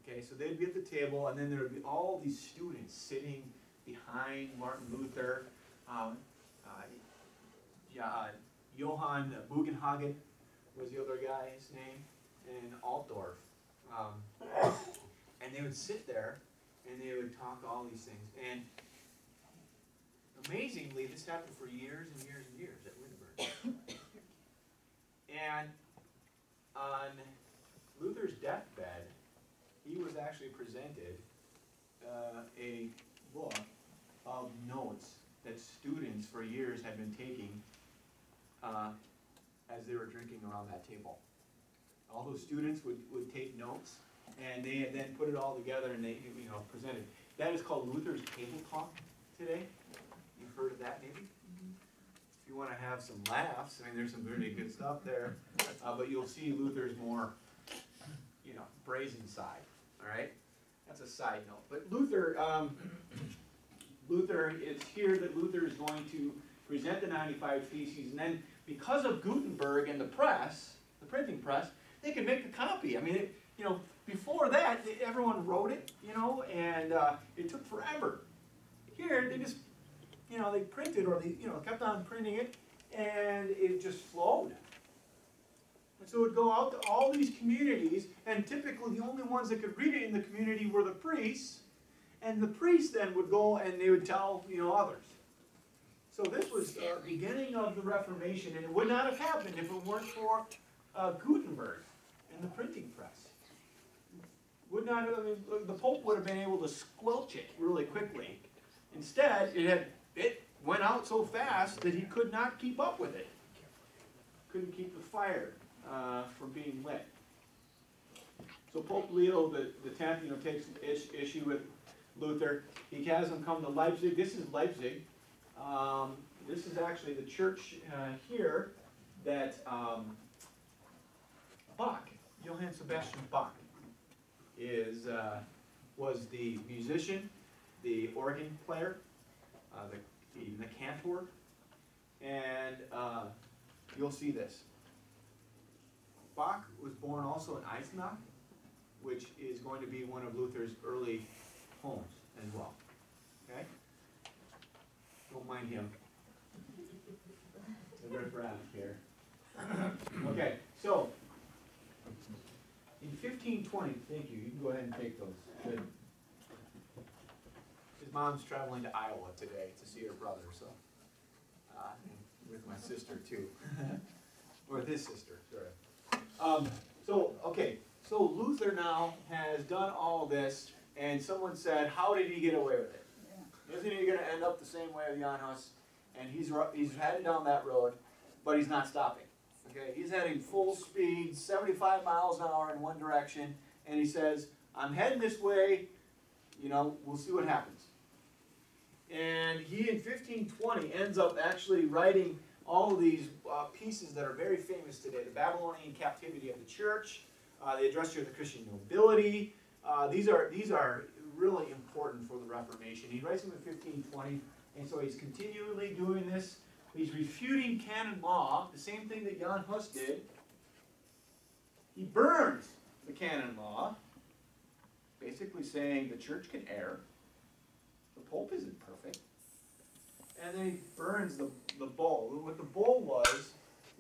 Okay, so they'd be at the table, and then there would be all these students sitting behind Martin Luther, Johann Bugenhagen, was the other guy's name, in Altdorf. And they would sit there and they would talk all these things. And amazingly, this happened for years and years and years at Wittenberg. And on Luther's deathbed, he was actually presented a book of notes that students for years had been taking as they were drinking around that table. All those students would take notes, and they had then put it all together and they presented. That is called Luther's Table Talk today. You've heard of that maybe? If you want to have some laughs, I mean, there's some really good stuff there, but you'll see Luther's more, brazen side. All right, that's a side note. But Luther, it's here that Luther is going to present the 95 Theses, and then because of Gutenberg and the press, the printing press, they could make a copy. I mean, before that, everyone wrote it, and it took forever. Here, they just, they printed, or they, kept on printing it, and it just flowed. And so it would go out to all these communities, and typically the only ones that could read it in the community were the priests, and the priests then would go and they would tell, others. So this was the beginning of the Reformation, and it would not have happened if it weren't for Gutenberg and the printing press. Would not have, the Pope would have been able to squelch it really quickly. Instead, it went out so fast that he could not keep up with it. Couldn't keep the fire from being lit. So Pope Leo the X, takes issue with Luther. He has him come to Leipzig. This is Leipzig. This is actually the church here that Bach, Johann Sebastian Bach, was the musician, the organ player, the cantor, and you'll see this. Bach was born also in Eisenach, which is going to be one of Luther's early homes as well. Okay? Don't mind him. The riff-raff here. Okay, so in 1520, thank you. You can go ahead and take those. Good. His mom's traveling to Iowa today to see her brother, so and with my sister too, or with his sister. Sorry. So Luther now has done all this, and someone said, "How did he get away with it? Isn't he going to end up the same way as Jan Hus?" And he's heading down that road, but he's not stopping. Okay, he's heading full speed, 75 miles an hour in one direction, and he says, "I'm heading this way. We'll see what happens." And he, in 1520, ends up actually writing all of these pieces that are very famous today: the Babylonian captivity of the church, the address to the Christian nobility. These are really important for the Reformation. He writes them in 1520, and so he's continually doing this. He's refuting canon law, the same thing that Jan Hus did. He burns the canon law, basically saying the church can err. The Pope isn't perfect. And then he burns the bull. What the bull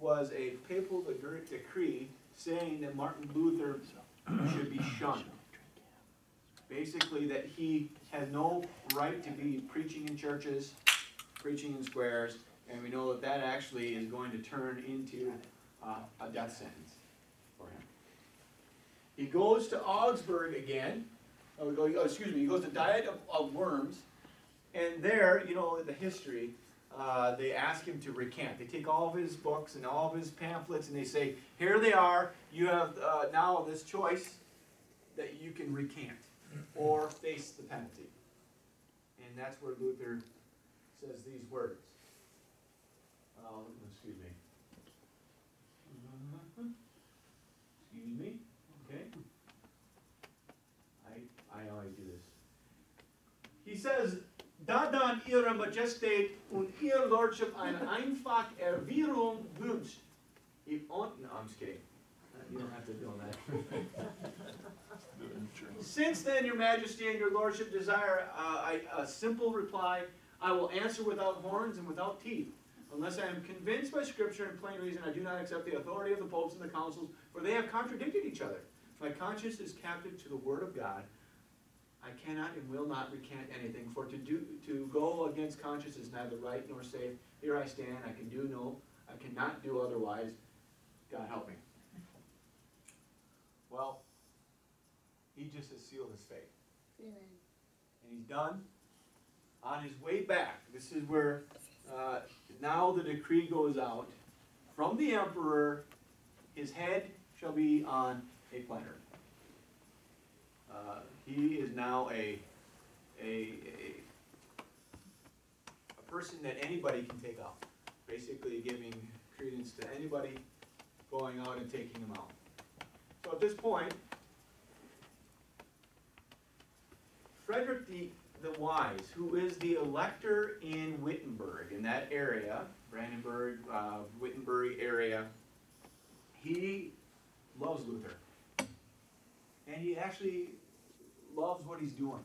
was a papal decree saying that Martin Luther should be shunned. Basically that he has no right to be preaching in churches, preaching in squares, and we know that actually is going to turn into a death sentence for him. He goes to Augsburg again. He goes to Diet of Worms, and there, the history, they ask him to recant. They take all of his books and all of his pamphlets, and they say, "Here they are. You have now this choice that you can recant or face the penalty." And that's where Luther says these words. Excuse me. Excuse me. Okay. I always do this. He says, "Da dann Ihre Majestät und Ihr Lordship eine einfach Erwiderung wünscht." No, I'm just kidding. You don't have to do that. "Since then, Your Majesty and Your Lordship desire a simple reply, I will answer without horns and without teeth. Unless I am convinced by Scripture and plain reason, I do not accept the authority of the popes and the councils, for they have contradicted each other. My conscience is captive to the word of God. I cannot and will not recant anything, for to go against conscience is neither right nor safe. Here I stand, I cannot do otherwise. God help me. Well, he just has sealed his fate. Amen. And he's done. On his way back, this is where now the decree goes out from the emperor. His head shall be on a platter. He is now a person that anybody can take out. Basically giving credence to anybody going out and taking him out. So at this point, Frederick the Wise, who is the elector in Wittenberg, in that area, Brandenburg, Wittenberg area, he loves Luther. And he actually loves what he's doing.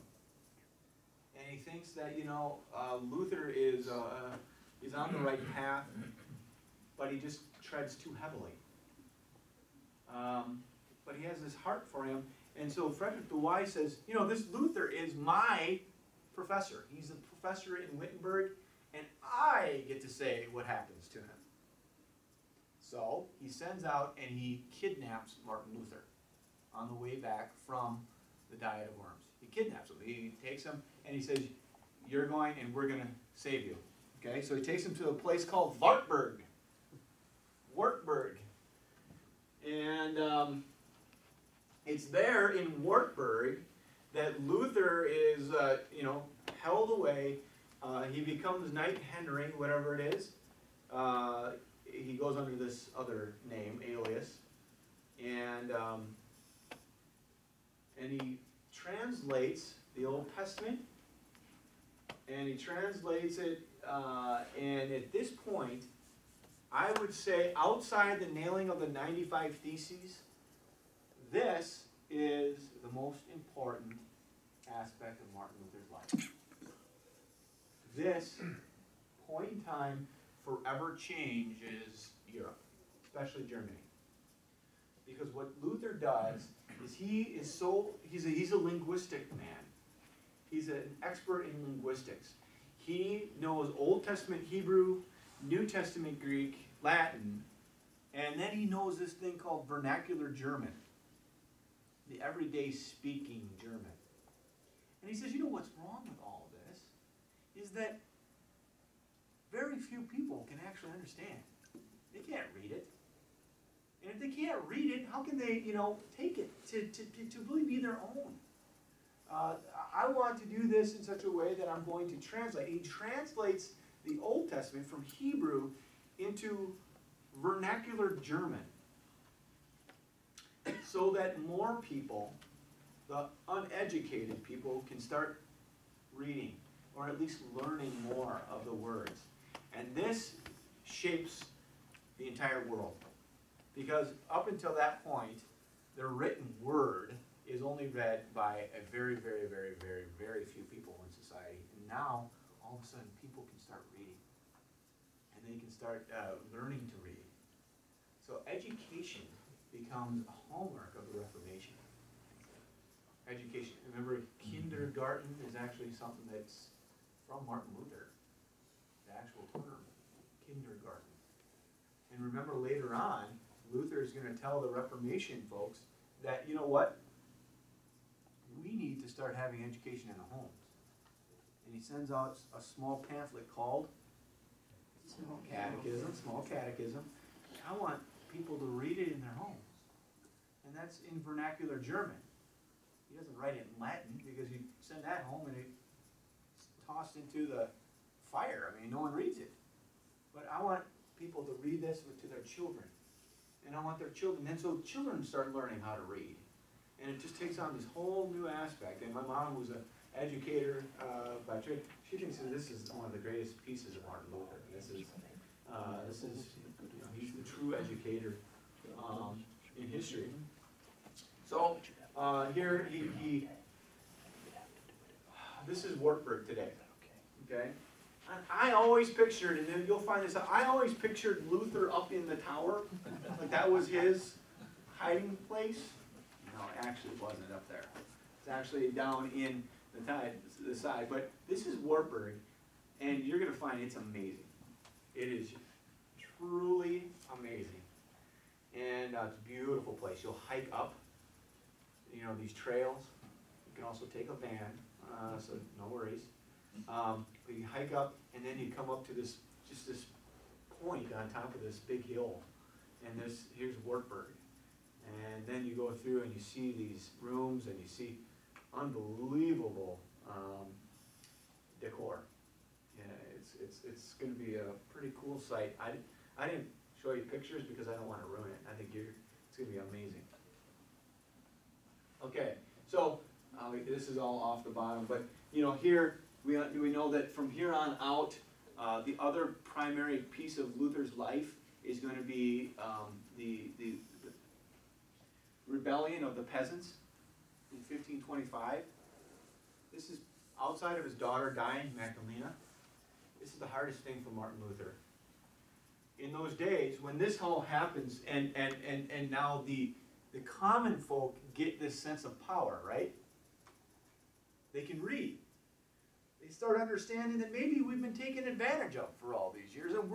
And he thinks that, Luther is on the right path, but he just treads too heavily. But he has this heart for him. And so Frederick the Wise says, this Luther is my professor. He's a professor in Wittenberg, and I get to say what happens to him. So he sends out and he kidnaps Martin Luther on the way back from the Diet of Worms. He kidnaps him. He takes him and he says, you're going and we're going to save you. Okay, so he takes him to a place called Wartburg. Wartburg. And it's there in Wartburg that Luther is, held away. He becomes Knight Henry, whatever it is. He goes under this other name, alias. And he translates the Old Testament. And he translates it, and at this point, I would say outside the nailing of the 95 Theses, this is the most important aspect of Martin Luther's life. This point in time forever changes Europe, especially Germany. Because what Luther does is he's a linguistic man. He's an expert in linguistics. He knows Old Testament Hebrew, New Testament Greek, Latin, and then he knows this thing called vernacular German, the everyday speaking German. And he says, what's wrong with all this is that very few people can actually understand. They can't read it. And if they can't read it, how can they, take it to really be their own? I want to do this in such a way that I'm going to translate. He translates the Old Testament from Hebrew into vernacular German so that more people, the uneducated people, can start reading or at least learning more of the words. And this shapes the entire world. Because up until that point, the written word is only read by a very, very, very, very, very few people in society. And now, all of a sudden, people can start reading. And they can start learning to read. So education becomes a hallmark of the Reformation. Education. Remember, kindergarten is actually something that's from Martin Luther. The actual term, kindergarten. And remember, later on, Luther is going to tell the Reformation folks that, we need to start having education in the homes. And he sends out a small pamphlet called Small Catechism. I want people to read it in their homes. And that's in vernacular German. He doesn't write it in Latin because you send that home and it's tossed into the fire. I mean, no one reads it. But I want people to read this to their children. And I want their children, and so children start learning how to read. And it just takes on this whole new aspect. And my mom, who's an educator by trade, she thinks that this is one of the greatest pieces of Martin Luther. He's the true educator in history. So here this is Wartburg today. Okay, I always pictured, and then you'll find this out, I always pictured Luther up in the tower, like that was his hiding place. No, it actually wasn't up there. It's actually down in the side, but this is Wartburg, and you're gonna find it's amazing. It is truly amazing. And it's a beautiful place. You'll hike up, these trails. You can also take a van, so no worries. But you hike up, and then you come up to this point on top of this big hill, and here's Wartburg. And then you go through and you see these rooms, and you see unbelievable decor. Yeah, it's going to be a pretty cool site. I didn't show you pictures because I don't want to ruin it. I think it's going to be amazing. Okay, so this is all off the bottom, but here we know that from here on out, the other primary piece of Luther's life is going to be the rebellion of the peasants in 1525. This is outside of his daughter dying, Magdalena. This is the hardest thing for Martin Luther. In those days, when this all happens, and now the common folk get this sense of power, right? They can read. They start understanding that maybe we've been taken advantage of for all these years, and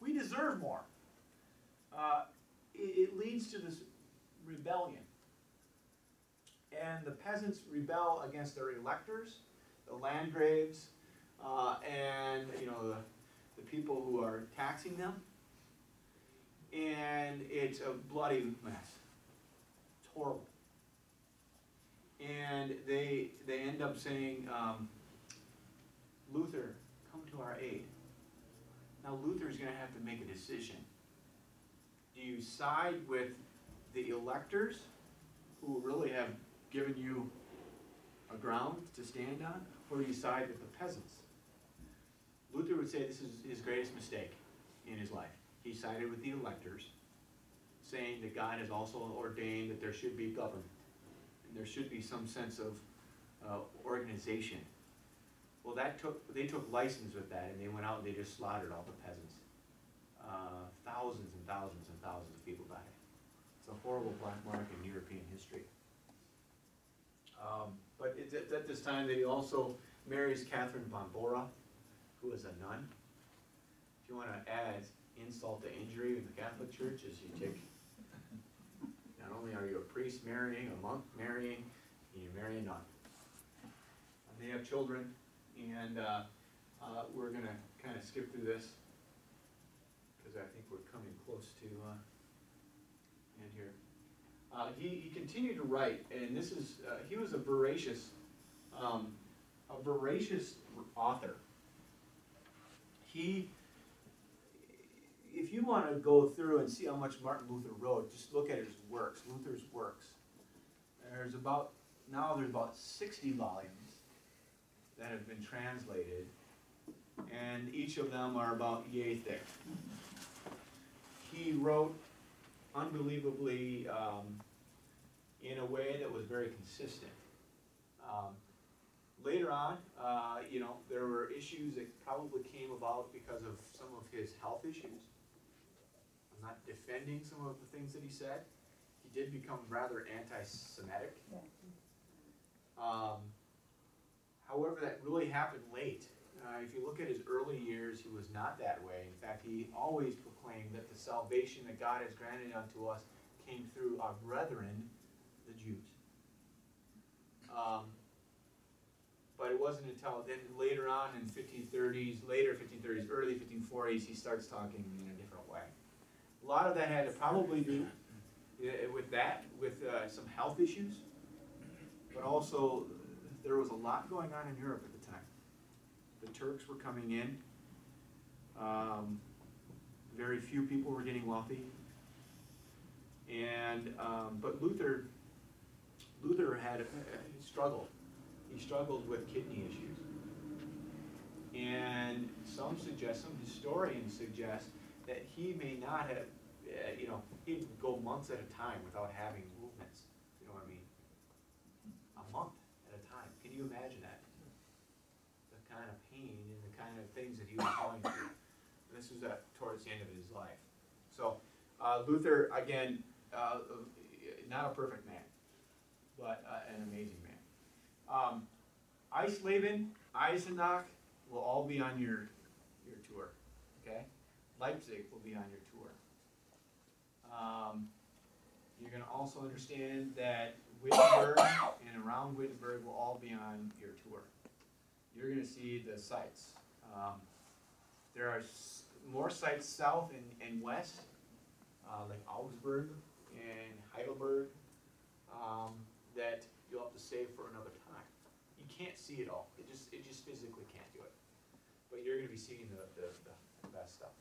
we deserve more. It leads to this rebellion. And the peasants rebel against their electors, the landgraves, and the people who are taxing them. And it's a bloody mess. It's horrible. And they end up saying, Luther, come to our aid. Now Luther's going to have to make a decision. Do you side with the electors, who really have given you a ground to stand on, or do you side with the peasants? Luther would say this is his greatest mistake in his life. He sided with the electors, saying that God has also ordained that there should be government, and there should be some sense of organization. Well, they took license with that, and they went out and they just slaughtered all the peasants. Thousands and thousands and thousands of people died. It's a horrible black mark in European history. But it's at this time that he also marries Catherine von Bora, who is a nun. If you want to add insult to injury in the Catholic Church, is you take, not only are you a priest marrying, a monk marrying, you marry a nun. And they have children, and we're going to kind of skip through this, because I think we're coming close to end here. He continued to write, and this is, he was a voracious author. If you want to go through and see how much Martin Luther wrote, just look at his works, Luther's works. There's about 60 volumes that have been translated, and each of them are about yay thick. He wrote unbelievably in a way that was very consistent. Later on, there were issues that probably came about because of some of his health issues. I'm not defending some of the things that he said. He did become rather anti-Semitic. However, that really happened late. If you look at his early years, he was not that way. In fact, he always proclaimed that the salvation that God has granted unto us came through our brethren, the Jews. But it wasn't until then later on in 1530s, early 1540s, he starts talking in a different way. A lot of that had to probably do with some health issues, but also there was a lot going on in Europe at the time. The Turks were coming in. Very few people were getting wealthy, and but Luther had struggled. He struggled with kidney issues, and some historians suggest that he may not have, he'd go months at a time without having movements. You know what I mean? A month at a time. Can you imagine that? The kind of pain and the kind of things that he was going through. This was towards the end of his life. So Luther, again, not a perfect man, but an amazing man. Eisleben, Eisenach will all be on your tour, okay? Leipzig will be on your tour. You're going to also understand that Wittenberg and around Wittenberg will all be on your tour. You're going to see the sites. There are more sites south and west, like Augsburg and Heidelberg, that you'll have to save for another time. You can't see it all. It just physically can't do it. But you're going to be seeing the best stuff.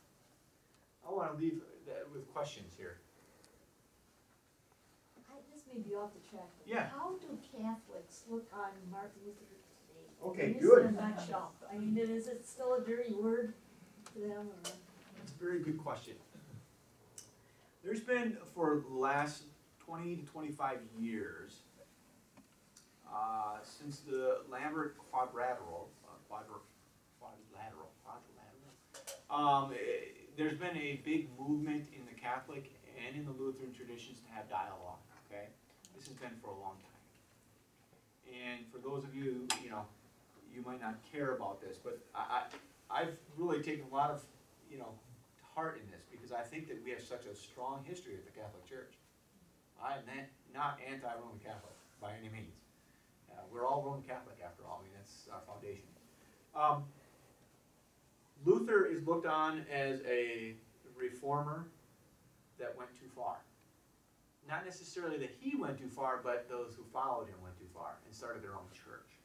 I want to leave with questions here. This may be off the track, but Yeah. how do Catholics look on Martin Luther today? Okay, Just good. in a nutshell. I mean, is it still a dirty word to them? Or? That's a very good question. There's been, for the last 20 to 25 years, since the Lambert quadrilateral, there's been a big movement in the Catholic and in the Lutheran traditions to have dialogue, okay? This has been for a long time. And for those of you, you might not care about this, but I've really taken a lot of, heart in this, because I think that we have such a strong history with the Catholic Church. I'm not anti-Roman Catholic by any means. We're all Roman Catholic after all. I mean, that's our foundation. Luther is looked on as a reformer that went too far. Not necessarily that he went too far, but those who followed him went too far and started their own church.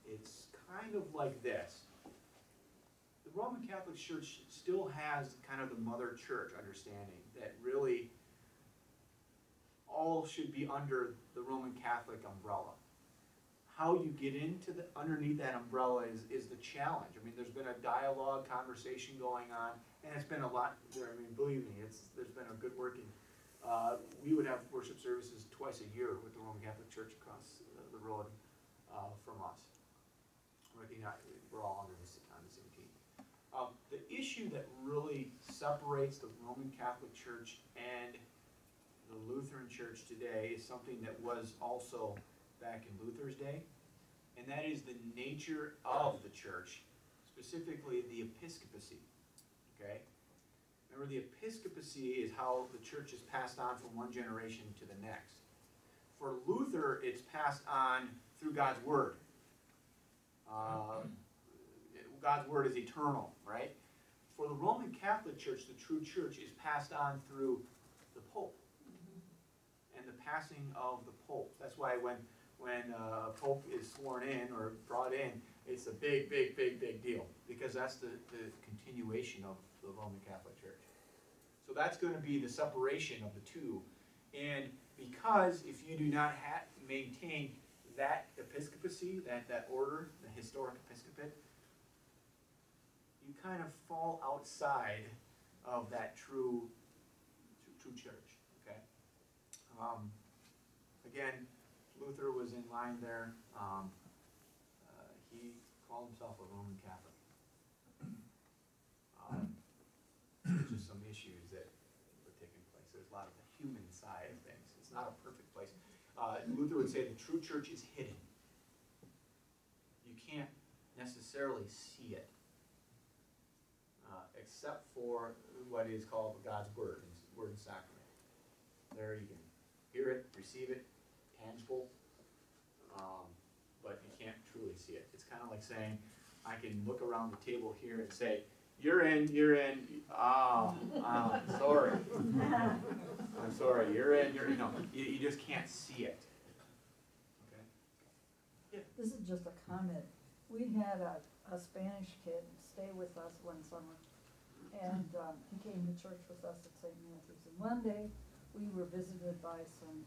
It's kind of like this. The Roman Catholic Church still has kind of the mother church understanding that really all should be under the Roman Catholic umbrella. How you get into underneath that umbrella is the challenge. I mean, there's been a dialogue, conversation going on, and it's been a lot. I mean, believe me, there's been a good working. We would have worship services twice a year with the Roman Catholic Church across the road from us. We're all on the same team. The issue that really separates the Roman Catholic Church and the Lutheran Church today is something that was also back in Luther's day, and that is the nature of the church, specifically the episcopacy, okay? Remember, the episcopacy is how the church is passed on from one generation to the next. For Luther, it's passed on through God's Word. God's Word is eternal, right? For the Roman Catholic Church, the true church is passed on through the Pope and the passing of the Pope. That's why when Pope is sworn in or brought in, it's a big deal, because that's the continuation of the Roman Catholic Church. So that's going to be the separation of the two. And because if you do not maintain that episcopacy, that order, the historic episcopate, you kind of fall outside of that true church, okay? Again, Luther was in line there. He called himself a Roman Catholic. There's just some issues that were taking place. There's a lot of the human side of things. It's not a perfect place. Luther would say the true church is hidden. You can't necessarily see it, except for what is called God's Word, Word and Sacrament. There you can hear it, receive it, tangible, but you can't truly see it. It's kind of like saying, I can look around the table here and say, you're in, sorry. I'm sorry, you're in, no, you just can't see it. Okay? Yeah. This is just a comment. We had a Spanish kid stay with us one summer, and he came to church with us at St. Matthew's. And one day, we were visited by some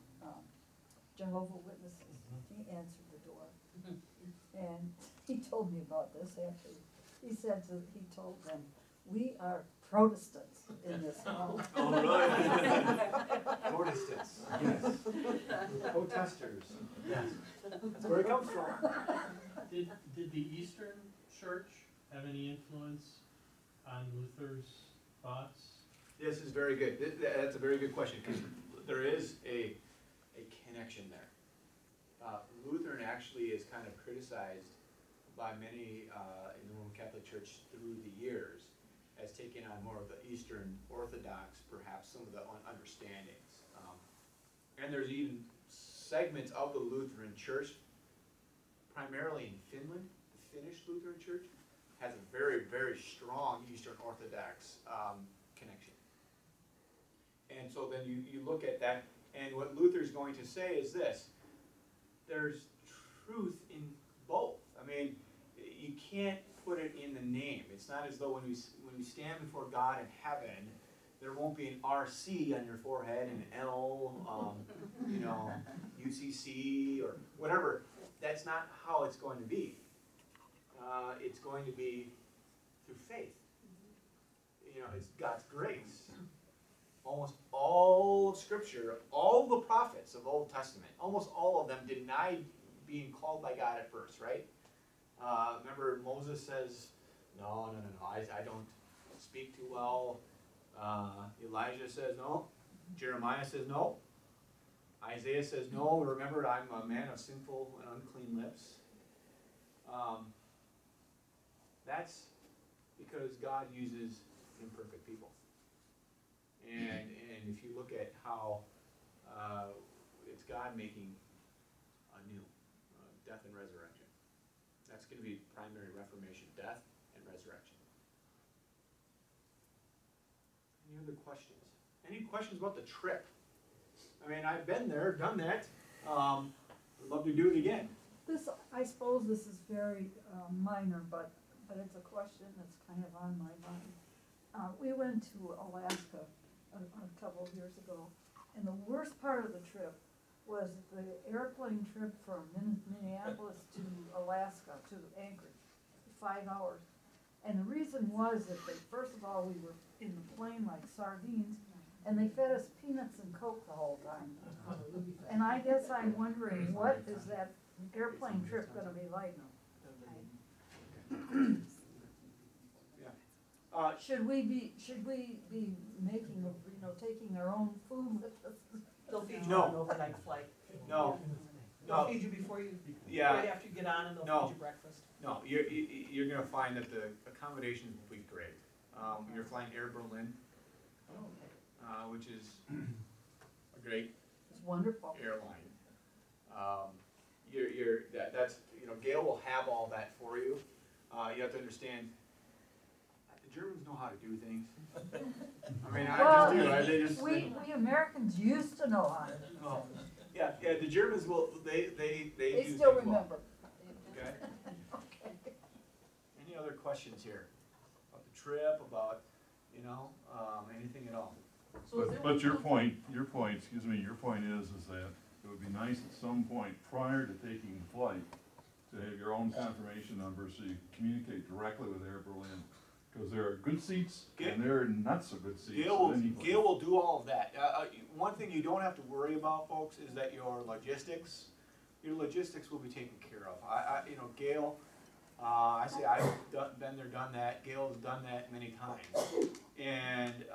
Jehovah's Witnesses. He answered the door, and he told me about this actually. He told them, "We are Protestants in this house." Oh, really? Protestants, yes. Protesters, yes. That's where it comes from. Did the Eastern Church have any influence on Luther's thoughts? This is very good. That's a very good question, because there is a connection there. Lutheran actually is kind of criticized by many in the Roman Catholic Church through the years as taking on more of the Eastern Orthodox, perhaps some of the understandings. And there's even segments of the Lutheran Church, primarily in Finland. The Finnish Lutheran Church has a very, very strong Eastern Orthodox connection. And so then you look at that, and what Luther's going to say is this: there's truth in both. I mean, you can't put it in the name. It's not as though when we stand before God in heaven, there won't be an RC on your forehead and an L, you know, UCC or whatever. That's not how it's going to be. It's going to be through faith. You know, it's God's grace. Almost all of Scripture, all the prophets of Old Testament, almost all of them denied being called by God at first, right? Remember Moses says, no, I don't speak too well. Elijah says no. Jeremiah says no. Isaiah says no. Remember, I'm a man of sinful and unclean lips. That's because God uses imperfect people. And if you look at how it's God making anew, death and resurrection. That's going to be primary Reformation, death and resurrection. Any other questions? Any questions about the trip? I mean, I've been there, done that. Would love to do it again. This, I suppose this is very minor, but it's a question that's kind of on my mind. We went to Alaska a couple of years ago, and the worst part of the trip was the airplane trip from Minneapolis to Alaska, to Anchorage, 5 hours. And the reason was that first of all, we were in the plane like sardines, and they fed us peanuts and Coke the whole time. And I guess I'm wondering, what is that airplane trip gonna be like? Should we be making, taking our own food with us? They'll feed you No. on an overnight flight. No. They'll No. feed you before you, Yeah. right after you get on, and they'll No. feed you breakfast. No, you're going to find that the accommodations will be great. You're flying Air Berlin, which is a great It's wonderful. airline. That's Gail will have all that for you. You have to understand, the Germans know how to do things. I mean, I just do. We Americans used to know how to do Oh, things. yeah, the Germans will. They They do still things well. remember. Okay. Okay. Any other questions here about the trip? About anything at all? So is there But your point, excuse me, your point is that it would be nice at some point prior to taking the flight to have your own confirmation number so you communicate directly with Air Berlin. Because there are good seats and there are not so good seats. Gail will do all of that. One thing you don't have to worry about, folks, is that your logistics will be taken care of. Gail, I say I've been there, done that. Gail has done that many times. And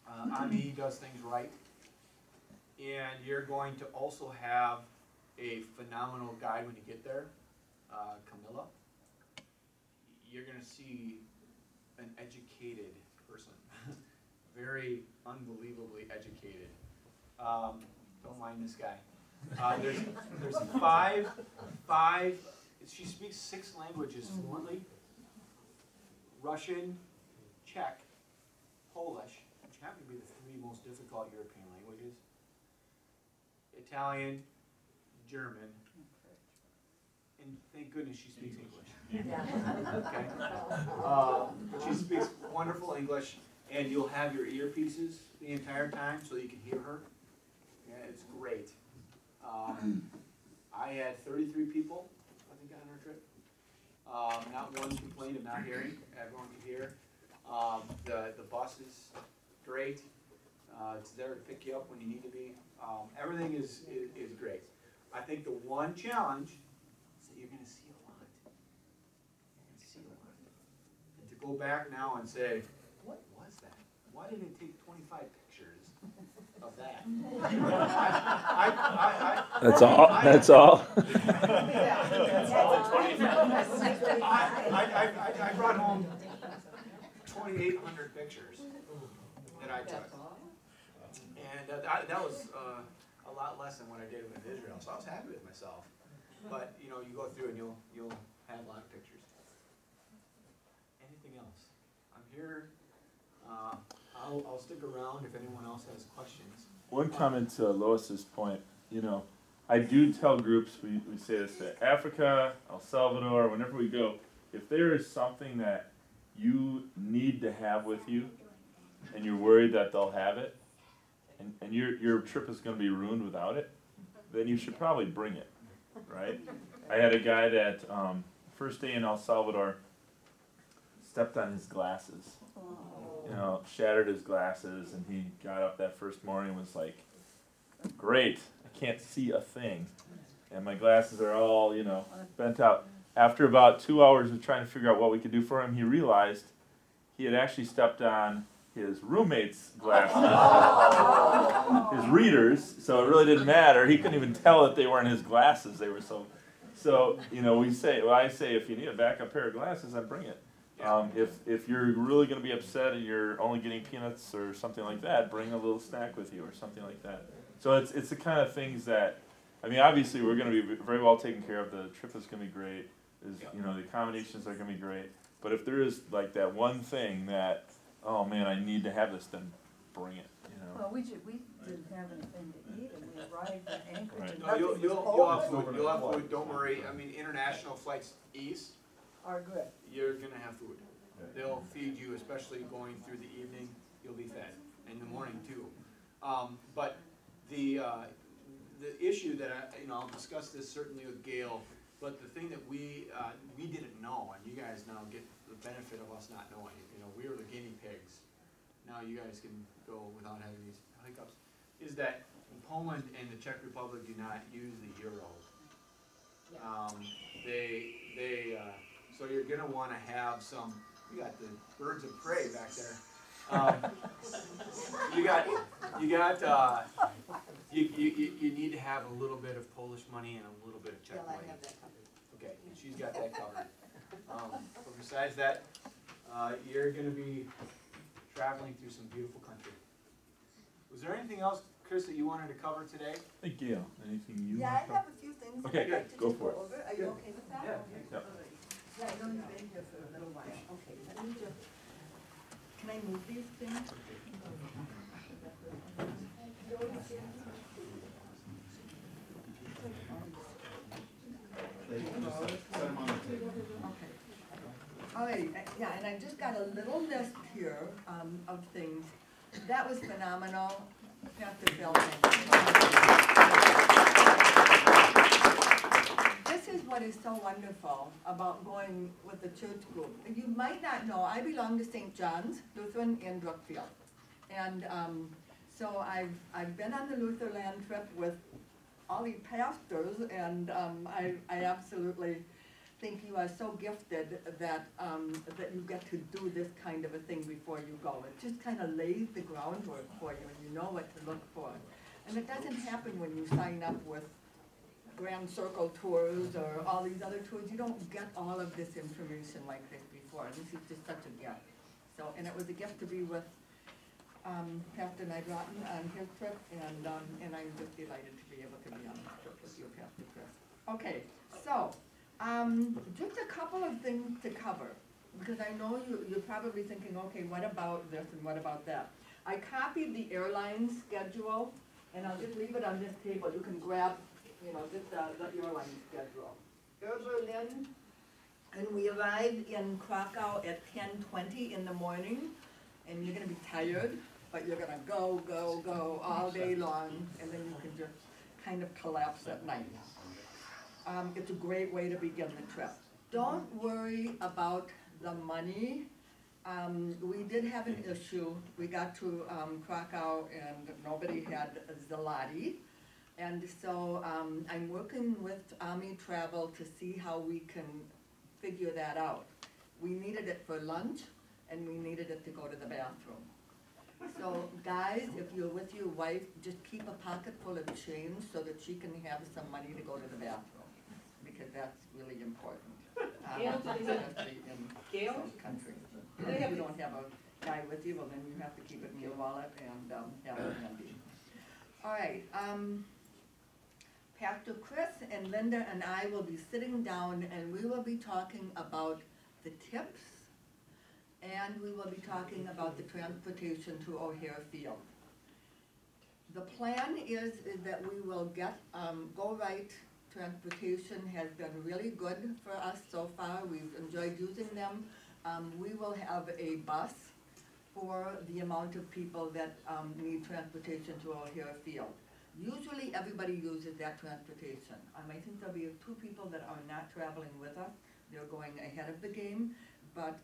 Ami does things right. And you're going to also have a phenomenal guide when you get there, Camilla. You're going to see an educated person, very unbelievably educated. Don't mind this guy. There's five. She speaks 6 languages fluently: Russian, Czech, Polish, which happen to be the 3 most difficult European languages, Italian, German, and thank goodness she speaks English. Okay. She speaks wonderful English, and you'll have your earpieces the entire time so you can hear her. Yeah, it's great. I had 33 people, I think, on our trip. Not one complained of not hearing. Everyone could hear. The bus is great. It's there to pick you up when you need to be. Everything is great. I think the one challenge is that you're going to see a lot. You're going to see a lot. go back now and say, what was that? Why didn't it take 25 pictures of that? That's all. That's all. I brought home 2,800 pictures that I took. And that was a lot less than what I did with Israel, so I was happy with myself. But you know, you go through and you'll have a lot of pictures. Anything else? I'm here. I'll stick around if anyone else has questions. One comment to Lois's point, you know, I do tell groups, we say this to Africa, El Salvador, whenever we go, if there is something that you need to have with you, and you're worried that they'll have it, and your trip is going to be ruined without it, then you should probably bring it, right? I had a guy that, first day in El Salvador, stepped on his glasses. You know, shattered his glasses, and he got up that first morning and was like, great, I can't see a thing. And my glasses are all, you know, bent out. After about 2 hours of trying to figure out what we could do for him, he realized he had actually stepped on his roommate's glasses, his readers, so it really didn't matter. He couldn't even tell that they weren't his glasses. They were so, you know, I say, if you need a backup pair of glasses, then bring it. If you're really going to be upset and you're only getting peanuts or something like that, bring a little snack with you or something like that. So it's the kind of things that, I mean, obviously we're going to be very well taken care of. The trip is going to be great. You know, the accommodations are going to be great. But if there is like that one thing that, oh man, I need to have this, then bring it. You know. Well, we didn't have anything to eat, and we arrived in Anchorage. Right. and No, nothing was you'll open. have food. You'll have food. Don't worry. I mean, international flights east, Are good. you're gonna have food. They'll feed you, especially going through the evening. You'll be fed in the morning too. But the issue that I'll discuss this certainly with Gail. But the thing that we didn't know, and you guys now get the benefit of us not knowing. You know, we were the guinea pigs. Now you guys can go without having these hiccups. Is that Poland and the Czech Republic do not use the euro. So you're gonna want to have some. You got the birds of prey back there. You need to have a little bit of Polish money and a little bit of Czech money. Okay, she's got that covered. But besides that, you're gonna be traveling through some beautiful country. Was there anything else, Chris, that you wanted to cover today? Hey Gail, anything you Yeah, I want to have a few things that Okay, I'd like to go just for go it. over. Are you okay with that? Yeah. Yep. Yeah, I know you've been here for a little while. Okay, let me just, can I move these things? Okay. All right, yeah, and I just got a little list here of things. That was phenomenal. Pastor Phil. This is what is so wonderful about going with the church group. You might not know, I belong to St. John's Lutheran in Brookfield. And so I've been on the LutherLand trip with all the pastors, and I absolutely think you are so gifted that that you get to do this kind of a thing before you go. It just kind of lays the groundwork for you, and you know what to look for. And it doesn't happen when you sign up with Grand Circle tours or all these other tours. You don't get all of this information like this before. This is just such a gift. So, and it was a gift to be with Pastor Nygratton on his trip, and I'm just delighted to be able to be on this trip with you, Pastor Chris. Okay, so just a couple of things to cover, because I know you're probably thinking, okay, what about this and what about that? I copied the airline schedule, and I'll just leave it on this table. You can grab, just the airline schedule. Air Berlin, and we arrived in Krakow at 10:20 in the morning, and you're gonna be tired, but you're gonna go all day long, and then you can just kind of collapse at night. It's a great way to begin the trip. Don't worry about the money. We did have an issue. We got to Krakow and nobody had zloty. And so I'm working with Ami Travel to see how we can figure that out. We needed it for lunch, and we needed it to go to the bathroom. So guys, if you're with your wife, just keep a pocket full of change so that she can have some money to go to the bathroom, because that's really important. Gail, Especially in Gail? some countries. If you don't have a guy with you, well then you have to keep it in your wallet and have it handy. All right, Pastor Chris and Linda and I will be sitting down and we will be talking about the tips, and we will be talking about the transportation to O'Hare Field. The plan is that we will get, Go Right Transportation has been really good for us so far. We've enjoyed using them. We will have a bus for the amount of people that need transportation to O'Hare Field. Usually everybody uses that transportation. I think there'll be 2 people that are not traveling with us. They're going ahead of the game, but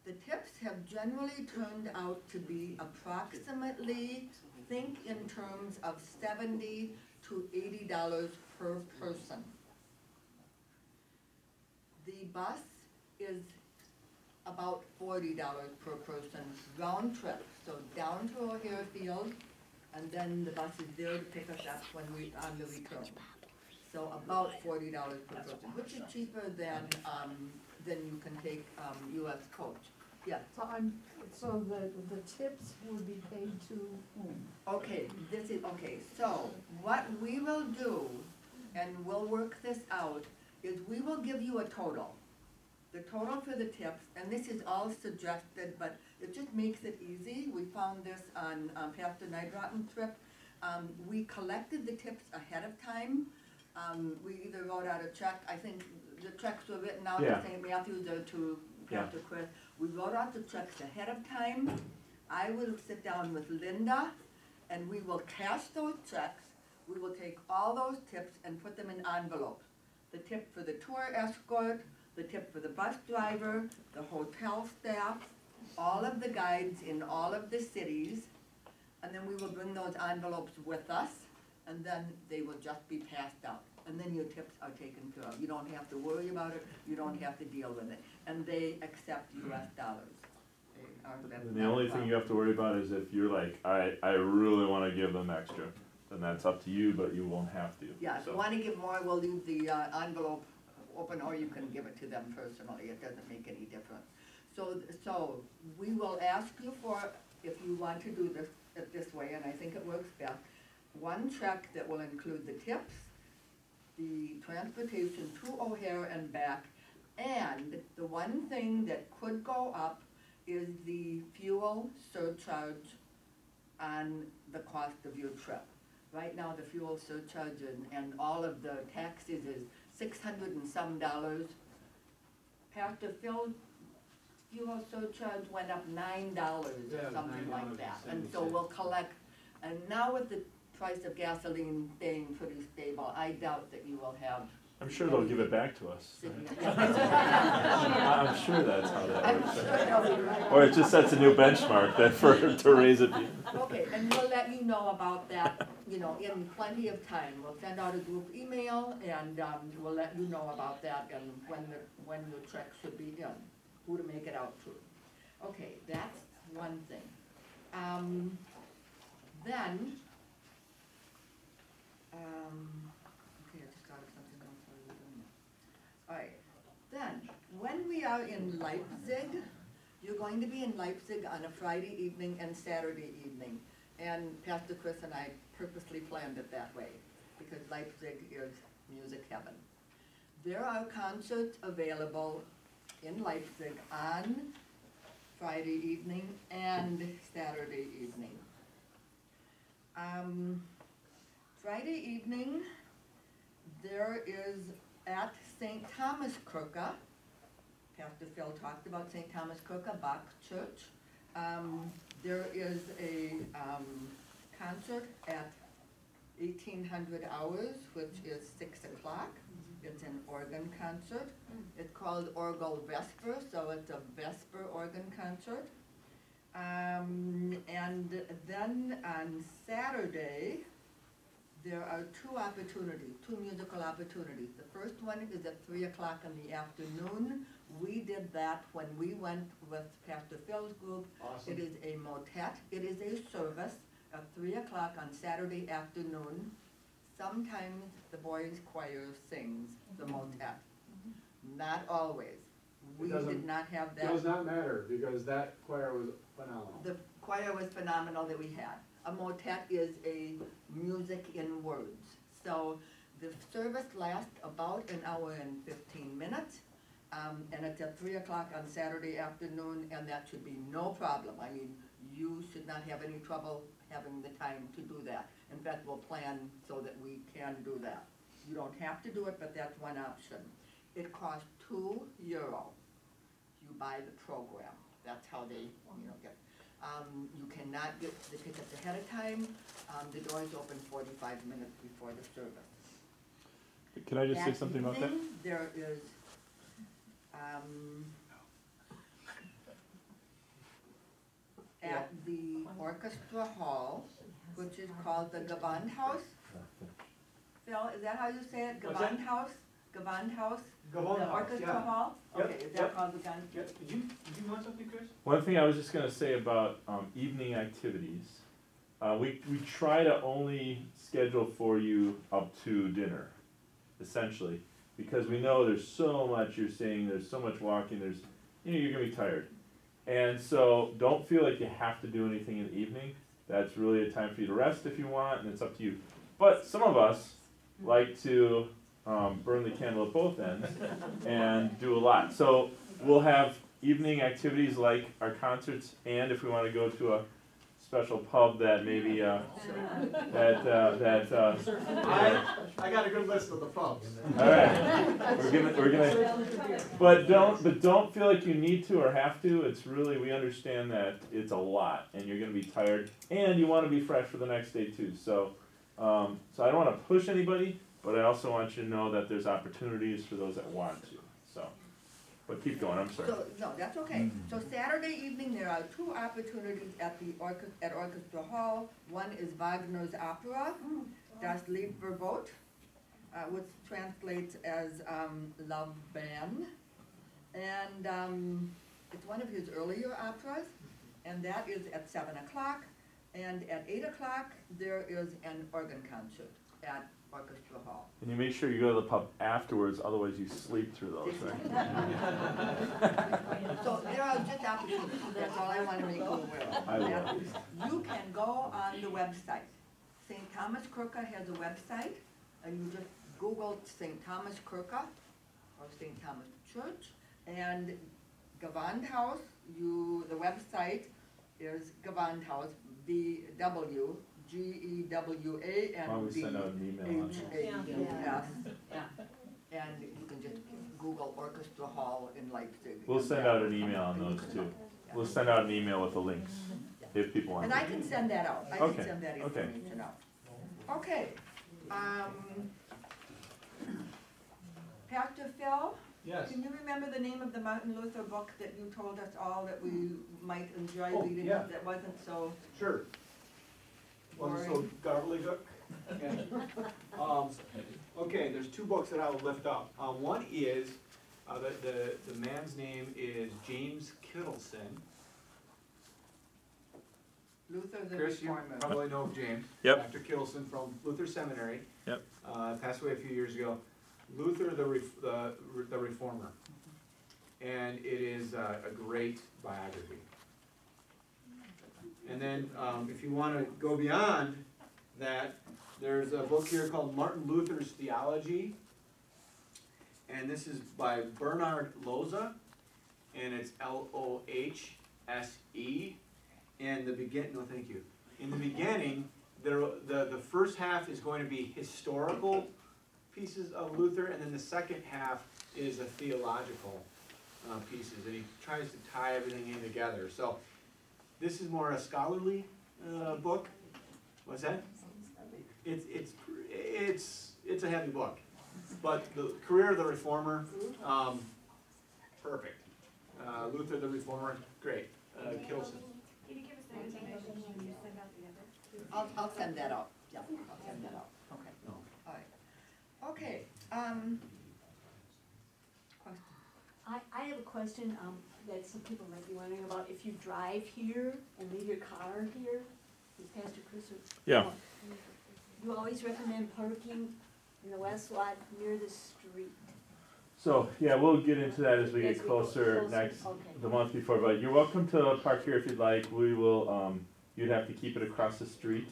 the tips have generally turned out to be approximately, think in terms of $70 to $80 per person. The bus is about $40 per person round trip, so down to O'Hare Field, and then the bus is there to pick us up when we on the return. So about $40 per person, which is cheaper than you can take US Coach. Yeah. So the tips would be paid to whom? Okay, so what we will do, and we'll work this out, is we will give you a total. The total for the tips, and this is all suggested, but it just makes it easy. We found this on Pastor Nightrotten's trip. We collected the tips ahead of time. We either wrote out a check, I think the checks were written out to St. Matthew's or to Pastor Chris. We wrote out the checks ahead of time. I will sit down with Linda and we will cash those checks. We will take all those tips and put them in envelopes. The tip for the tour escort, the tip for the bus driver, the hotel staff, all of the guides in all of the cities, and then we will bring those envelopes with us, and then they will just be passed out. And then your tips are taken care of. You don't have to worry about it, you don't have to deal with it. And they accept US dollars. And the only thing you have to worry about is if you're like, I really wanna give them extra, then that's up to you, but you won't have to. Yeah, if you wanna give more, we'll leave the envelope open, or you can give it to them personally, it doesn't make any difference. So we will ask you for, if you want to do this way, and I think it works best, one check that will include the tips, the transportation to O'Hare and back, and the one thing that could go up is the fuel surcharge on the cost of your trip. Right now, the fuel surcharge and all of the taxes is $600 and some. Pastor Phil, fuel surcharge went up $9 or something like that. And so we'll collect, and now with the price of gasoline staying pretty stable, I doubt that you will have. I'm sure they'll give it back to us. significant- I'm sure that's how that I'm works. sure they'll be right. Or it just sets a new benchmark that to raise it. Okay, and we'll let you know about that, in plenty of time. We'll send out a group email and we'll let you know about that and when the check should be in, who to make it out to. Okay, that's one thing. Okay, I just thought of something else while we were doing that. All right, then, when we are in Leipzig, you're going to be in Leipzig on a Friday evening and Saturday evening. And Pastor Chris and I purposely planned it that way, because Leipzig is music heaven. There are concerts available in Leipzig on Friday evening and Saturday evening. Friday evening, there is at St. Thomas Kirche, Pastor Phil talked about St. Thomas Kirche, Bach Church. There is a concert at 1800 hours, which is 6 o'clock. It's an organ concert. It's called Orgel Vesper, so it's a Vesper organ concert. And then on Saturday, there are two musical opportunities. The first one is at 3 o'clock in the afternoon. We did that when we went with Pastor Phil's group. Awesome. It is a motet. It is a service at 3 o'clock on Saturday afternoon. Sometimes the boys' choir sings the motet. Not always. We did not have that. It does not matter, because that choir was phenomenal. The choir was phenomenal that we had. A motet is a music in words. So the service lasts about an hour and 15 minutes. And it's at 3 o'clock on Saturday afternoon, and that should be no problem. I mean, you should not have any trouble having the time to do that. In fact, we'll plan so that we can do that. You don't have to do it, but that's one option. It costs €2. You buy the program. That's how they, get. You cannot get the tickets ahead of time. The doors open 45 minutes before the service. Can I just say something about that? Evening, there is, at the orchestra hall, which is called the Gewandhaus. Phil, is that how you say it? What's that? Gewandhaus? Gewandhaus? The Gewandhaus, orchestra yeah. hall? Yep, Okay, is that yep. called the gun? Did you want something, Chris? One thing I was just gonna say about evening activities, we try to only schedule for you up to dinner, essentially, because we know there's so much you're seeing, there's so much walking, you're gonna be tired. And so don't feel like you have to do anything in the evening. That's really a time for you to rest if you want, and it's up to you. But some of us like to burn the candle at both ends and do a lot. So we'll have evening activities like our concerts, and if we want to go to a special pub that maybe I got a good list of the pubs. all right, we're gonna, but don't feel like you need to or have to. It's really, we understand that it's a lot, and you're gonna be tired, and you want to be fresh for the next day too. So I don't want to push anybody, but I also want you to know that there's opportunities for those that want to. So, but keep going. I'm sorry. So, no, that's okay. So Saturday evening, there are two opportunities at the Orchestra Hall. One is Wagner's opera, Das Lied Verbot, which translates as Love Band. And it's one of his earlier operas, and that is at 7 o'clock. And at 8 o'clock, there is an organ concert at Orchestra Hall. And you make sure you go to the pub afterwards, otherwise you sleep through those, right? So there are just opportunities, that's all I want to make you aware of. I will. You can go on the website. St. Thomas Kirke has a website, and you just Google St. Thomas Kirke or St. Thomas Church, and Gewandhaus, the website is Gewandhaus, BW. G-E-W-A Why don't and we send out an email on that? H-A-U-S. And you can just Google Orchestra Hall in Leipzig. We'll send out an email on those too. We'll send out an email with the links, if people want And to. I can send that out. I Okay, can send that okay. information out. Okay. Pastor Phil, Yes. can you remember the name of the Martin Luther book that you told us all that we might enjoy Oh, reading yeah. that wasn't so Sure. Wasn't so boring? gobbledygook. Okay, there's two books that I will lift up. One is, the man's name is James Kittleson. Luther the Chris, you Reformer. probably know James. Yep. Dr. Kittleson from Luther Seminary. Yep. Passed away a few years ago. Luther the Reformer. And it is a great biography. And then, if you want to go beyond that, there's a book here called Martin Luther's Theology. And this is by Bernard Loza, and it's Lohse. And no, thank you. In the beginning, the first half is going to be historical pieces of Luther, and then the second half is a theological pieces, and he tries to tie everything in together. So this is more a scholarly book. What's that? It's a heavy book, but the career of the Reformer, perfect. Luther the Reformer, great. Kittleson. I'll send that out. Yeah, I'll send that out. Okay. Question. I have a question, that some people might be wondering about. If you drive here and leave your car here, is Pastor Chris or? Yeah. You always recommend parking in the west lot near the street. So, yeah, we'll get into that as we As get we go closer closer, next, okay. the month before, but you're welcome to park here if you'd like. We will, you'd have to keep it across the street,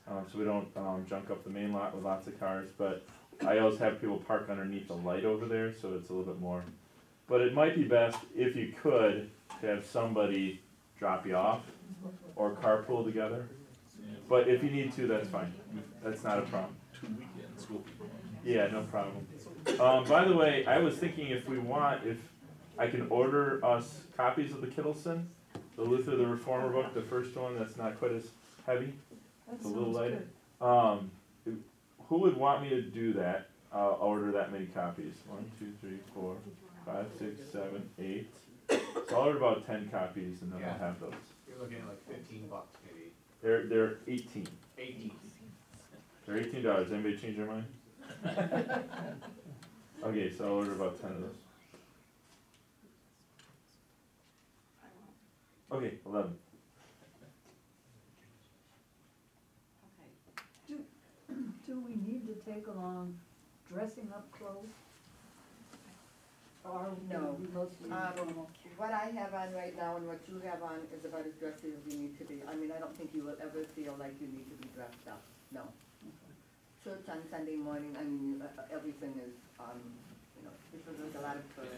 so we don't, junk up the main lot with lots of cars, but I always have people park underneath the light over there, so it's a little bit more. But it might be best, if you could, to have somebody drop you off, or carpool together. But if you need to, that's fine, that's not a problem. 2 weekends will be. Yeah, no problem. By the way, I was thinking if I can order us copies of the Kittleson, the Luther the Reformer book, the first one that's not quite as heavy, That it's a little sounds lighter. good. Who would want me to do that? I'll order that many copies. 1, 2, 3, 4, 5, 6, 7, 8. So I'll order about 10 copies and then I'll have those. You're looking at like $15 maybe. They're 18. 18. They're $18. Anybody change their mind? Okay, so I'll order about 10 of those. Okay, 11. Do we need to take along dressing up clothes? Or No. we mostly normal? What I have on right now and what you have on is about as dressy as you need to be. I mean, I don't think you will ever feel like you need to be dressed up, no. Church on Sunday morning, I mean, everything is, you know, because there's a lot of church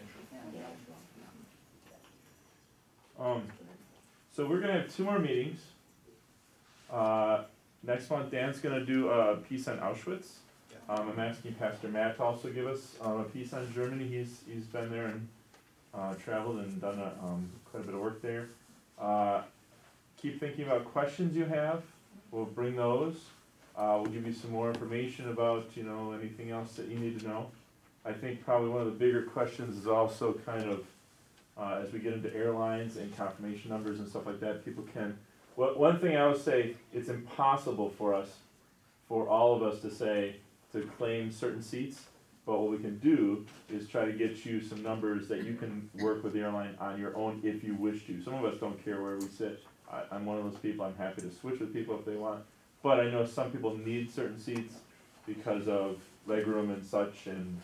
and, So we're gonna have 2 more meetings. Next month, Dan's gonna do a piece on Auschwitz. I'm asking Pastor Matt to also give us a piece on Germany. He's been there and traveled and done quite a bit of work there. Keep thinking about questions you have. We'll bring those. We'll give you some more information about, you know, anything else that you need to know. I think probably one of the bigger questions is also kind of, as we get into airlines and confirmation numbers and stuff like that, people can, one thing I would say, it's impossible for all of us to claim certain seats, but what we can do is try to get you some numbers that you can work with the airline on your own if you wish to. Some of us don't care where we sit. I'm one of those people, I'm happy to switch with people if they want. But I know some people need certain seats because of legroom and such and,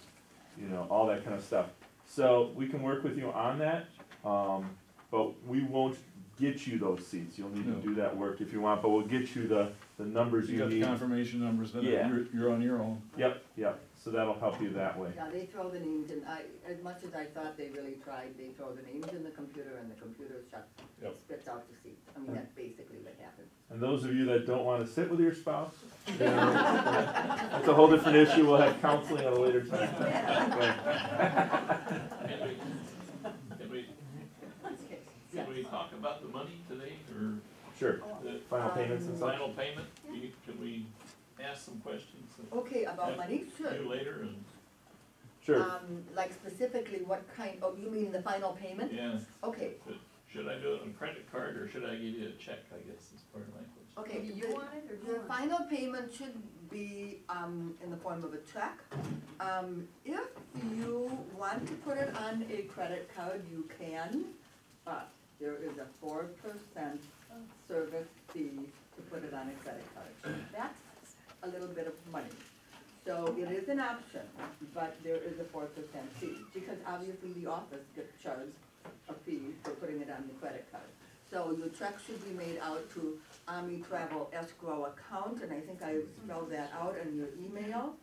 you know, all that kind of stuff. So we can work with you on that, but we won't get you those seats. You'll need to do that work if you want, but we'll get you the numbers you got the need. confirmation numbers, then Yeah. you're on your own. Yep, so that'll help you that way. yeah, they throw the names in. As much as I thought they really tried, they throw the names in the computer and the computer spits out the seats. I mean, that's basically what happens. And those of you that don't want to sit with your spouse, that's a whole different issue. We'll have counseling at a later time. Can we talk about the money today, or Sure. the Final payments and such. final payment? Can we ask some questions that Okay, about money, sure. you later, and, Sure. Like specifically what kind, oh, you mean the final payment? yeah, Okay, should I do it on credit card, or should I give you a check, I guess is part of my question. okay. Do you want it or do you The want it? final payment should be, in the form of a check. If you want to put it on a credit card, you can, but there is a 4% service fee to put it on a credit card. That's a little bit of money. So it is an option, but there is a 4% fee, because obviously the office gets charged a fee for putting it on the credit card. So your check should be made out to Army Travel Escrow account, and I think I spelled that out in your email.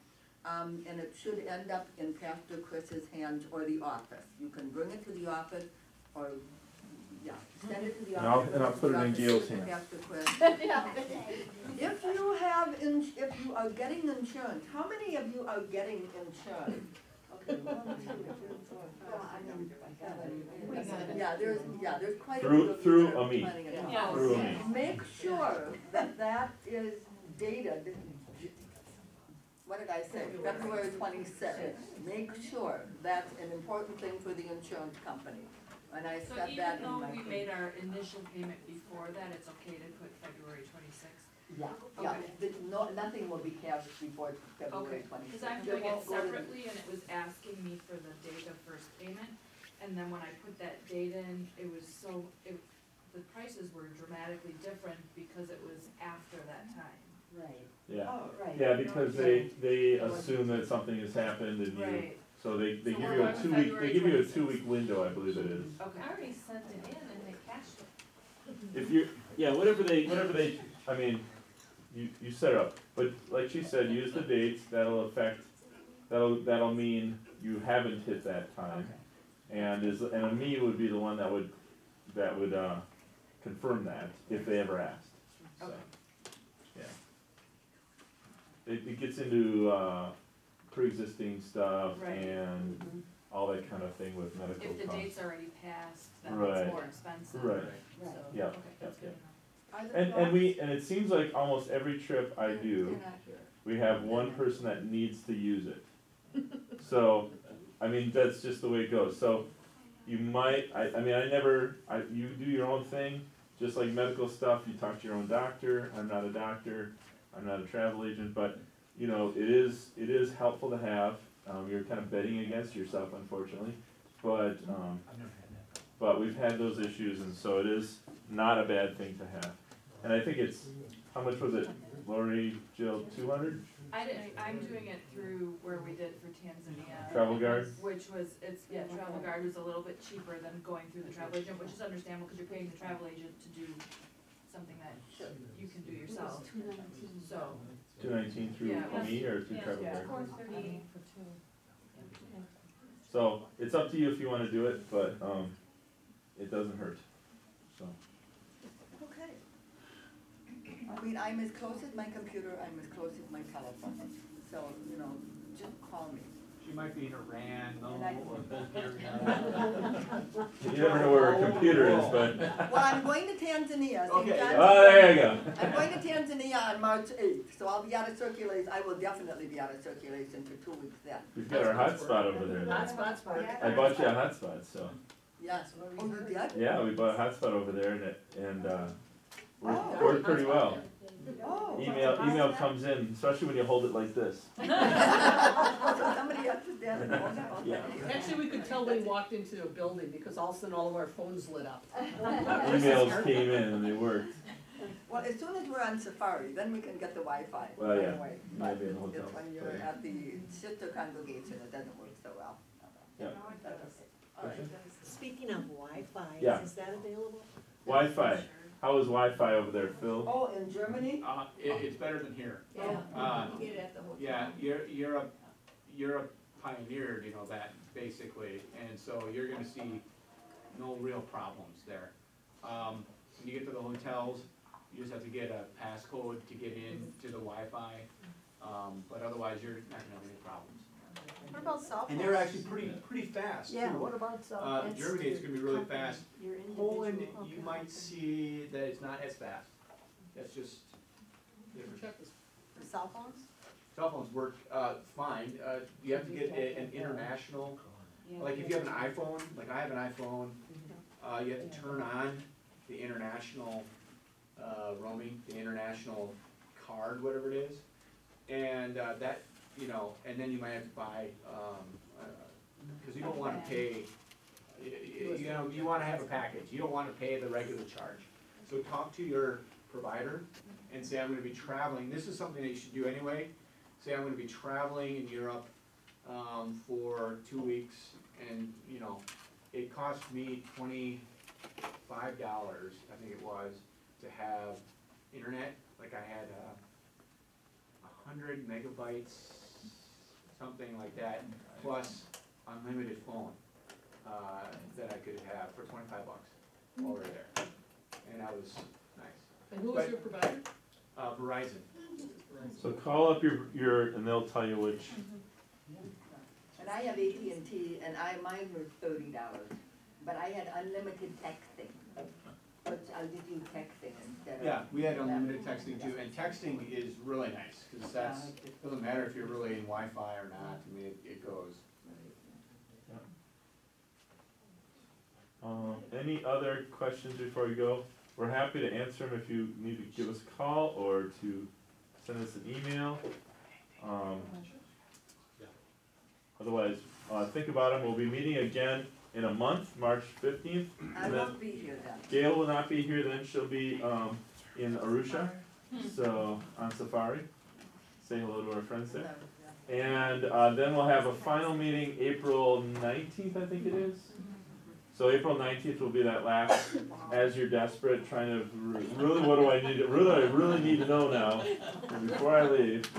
And it should end up in Pastor Chris's hands or the office. You can bring it to the office, or, yeah, send it to the office. And I'll put it in Gail's hand. hands. Pastor Chris. If you have, if you are getting insurance, how many of you are getting insurance? Okay, 1, 2, 3, 4, 5, 6, 7, 8, 9, 10. Yeah, there's quite a few of you Through that are a me. planning it out. Yeah. Through me. Make sure that is dated, what did I say, February 26th. Make sure that's an important thing for the insurance company. and I So set even that in though my. we made our initial payment before that, it's okay to put February twenty-sixth? Yeah, yeah, Okay. no, nothing will be cashed before February Okay, twenty-sixth. cause I'm doing it separately and it was asking me for the date of first payment. And then when I put that date in, it was the prices were dramatically different because it was after that time. Right. Yeah, Oh, right. yeah, because they assume that something has happened and you, Right, so they So give we're you a going with 2 week, they February give you a 26th. 2 week window, I believe it is. okay. I already sent it in and they cashed it. If you, yeah, whatever they, I mean, you set it up, but like she said, use the dates, that'll mean you haven't hit that time. And a me would be the one that would confirm that, if they ever asked, so, Okay. yeah. It gets into, pre-existing stuff Right. and Mhm. all that kind of thing with medical If the costs. date's already passed, then Right. it's more expensive. Right. So, Yeah, okay, that's yeah, good yeah. to know. And it seems like almost every trip I do, we have one person that needs to use it. So, I mean, that's just the way it goes. So, you might, you do your own thing, just like medical stuff, you talk to your own doctor. I'm not a doctor, I'm not a travel agent, but, you know, it is helpful to have. You're kind of betting against yourself, unfortunately, but, but we've had those issues, and so it is not a bad thing to have. And I think it's, how much was it, Lori, Jill, 200? I'm doing it through where we did for Tanzania. Travel Guard? Which was, Travel Guard was a little bit cheaper than going through the travel agent, which is understandable, cause you're paying the travel agent to do something that you can do yourself, so. 219 through Yeah. me or through Travel Yeah. Guard? $4.38 for two. So, it's up to you if you wanna do it, but, it doesn't hurt, so. Okay. I mean, I'm as close as my computer, I'm as close as my telephone, so, you know, just call me. She might be in Iran, And I- or Bulgaria. You never know where a computer is, but. Well, I'm going to Tanzania. St. Okay. John's- Oh, there you go. I'm going to Tanzania on March 8th, so I'll be out of circulation, I will definitely be out of circulation for 2 weeks then. We've got our hotspot over there. Hotspots work. I bought you a hotspot, so. Yes, oh, you did? Yeah, we bought a hotspot over there and Oh. worked pretty well. Oh. Email comes in, especially when you hold it like this. So somebody has to stand and hold it, okay. Yeah. Actually, we could tell when we walked into a building because all of a sudden all of our phones lit up. Emails came in and they worked. Well, as soon as we're on safari, then we can get the Wi-Fi Well, right yeah, away. But maybe in the hotel. it's when you're at the sister congregation, it doesn't work so well. Yeah. Speaking of Wi-Fi, Yeah. is that available? Wi-Fi. How is Wi-Fi over there, Phil? Oh, in Germany? It's better than here. Yeah. You get it at the hotel. Yeah, Europe pioneered, you know, that basically, and so you're gonna see no real problems there. When you get to the hotels, you just have to get a passcode to get in to the Wi-Fi, but otherwise you're not gonna have any problems. What about cell phones? And they're actually pretty fast too. Yeah, what about cell phones? Germany, it's gonna be really fast. Your individual Poland, company. you might see that it's not as fast. That's just different. For cell phones? Cell phones work fine. You have to get an international, like if you have an iPhone, like I have an iPhone, you have to turn on the international roaming, the international card, whatever it is. And that, you know, and then you might have to buy, because you don't want to pay, you know, you want to have a package. You don't want to pay the regular charge. So talk to your provider and say, I'm going to be traveling. This is something that you should do anyway. Say, I'm going to be traveling in Europe for 2 weeks, and, you know, it cost me $25, I think it was, to have internet. Like I had 100 megabytes, something like that, plus unlimited phone that I could have for $25 while we were there. And that was nice. And who was your provider? Verizon. So call up your and they'll tell you which. And I have AT&T, and mine was $30, but I had unlimited texting. But I'll just use texting instead of. Yeah, we had unlimited texting too, and texting is really nice, because doesn't matter if you're really in Wi-Fi or not, I mean, it goes. Any other questions before we go? We're happy to answer them if you need to give us a call or to send us an email. Otherwise, think about them. We'll be meeting again in a month, March 15th. I won't be here then. Gail will not be here then. She'll be in Arusha, so on safari. Say hello to our friends there. And then we'll have a final meeting April 19th, I think it is. So April 19th will be that last, as you're desperate, trying to, really what do I need to, I really need to know now, and before I leave,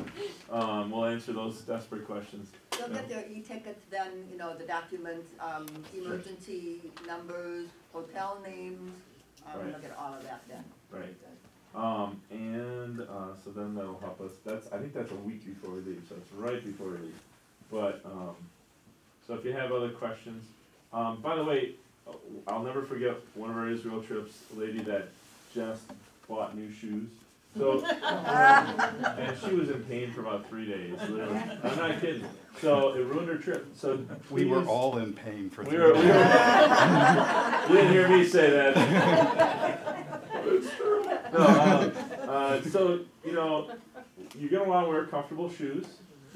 we'll answer those desperate questions. They'll get their e-tickets then, you know, the documents, emergency numbers, hotel names, Right. they'll get all of that then. Right. So then that'll help us, I think that's a week before we leave, so it's right before we leave. But, so if you have other questions, by the way, I'll never forget one of our Israel trips, a lady that just bought new shoes. So, and she was in pain for about 3 days, literally. I'm not kidding. So it ruined her trip. So we were all in pain for 3 days. You didn't hear me say that. No, so, you know, you're going to want to wear comfortable shoes.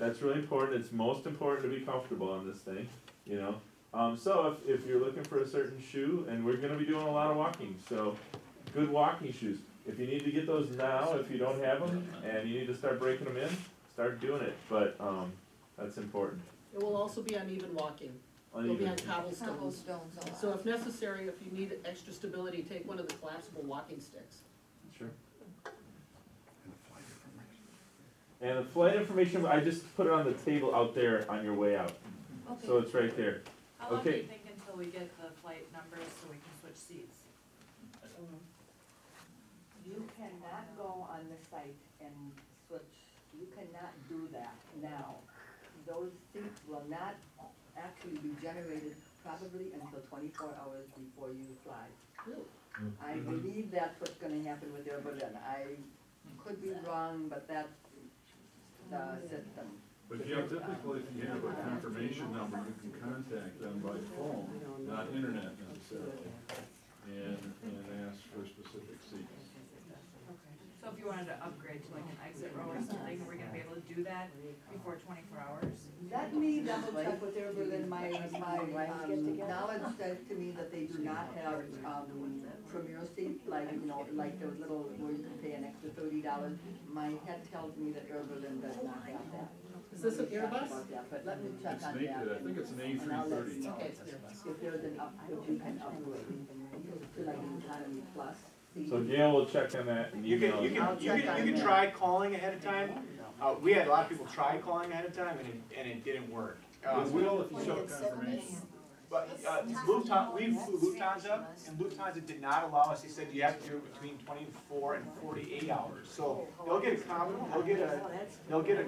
That's really important. It's most important to be comfortable on this thing, you know. So if you're looking for a certain shoe, and we're going to be doing a lot of walking, so good walking shoes. If you need to get those now, if you don't have them, and you need to start breaking them in, start doing it. But that's important. It will also be uneven walking. It'll be on cobblestones. So if necessary, if you need extra stability, take one of the collapsible walking sticks. Sure. And the flight information, I just put it on the table out there on your way out. Okay. So it's right there. How long do Okay. you think until we get the flight numbers so we can switch seats? You cannot go on the site and switch, you cannot do that now. Those seats will not actually be generated probably until 24 hours before you fly. I believe that's what's gonna happen with Air Berlin. I could be wrong, but that's the system. But yeah, typically if you have a confirmation number, you can contact them by phone, not internet necessarily, and ask for specific seats. So if you wanted to upgrade to like an exit row or something, we're gonna be able to do that before 24 hours? Let me double check with Air Berlin. My knowledge says to me that they do not have, premier seats, like, you know, like those little, where you can pay an extra $30. My head tells me that Air Berlin does not have that. Is this an Airbus? But let me check It's on an that. I think it's an And I'll let you A330. know Okay, it's an Airbus. if there's an if you can upgrade to like an economy plus. So Gail will check on that and You email can, you I'll can, check on you can that. try calling ahead of time. We had a lot of people try calling ahead of time and it didn't work. It will if you show confirmation. But Lufthansa, we flew Lufthansa, and Lufthansa did not allow us, they said you have to do it between 24 and 48 hours. So they'll get a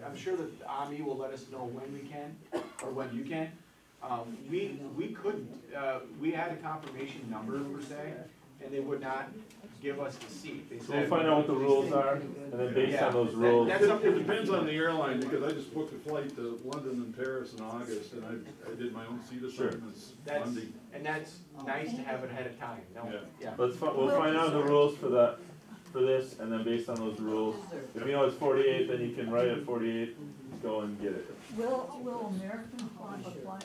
I'm sure that AMI will let us know when we can, or when you can. We couldn't, we had a confirmation number per se, and they would not give us the seat. They So we'll said, find out what the rules are, and then based on those rules. That's something It depends on the airline, because I just booked a flight to London and Paris in August, and I did my own seat assignments Monday. And that's nice to have it ahead of time, no? Yeah. We'll find out the rules for this, and then based on those rules, if you know it's 48, then you can write it 48, go and get it. Will American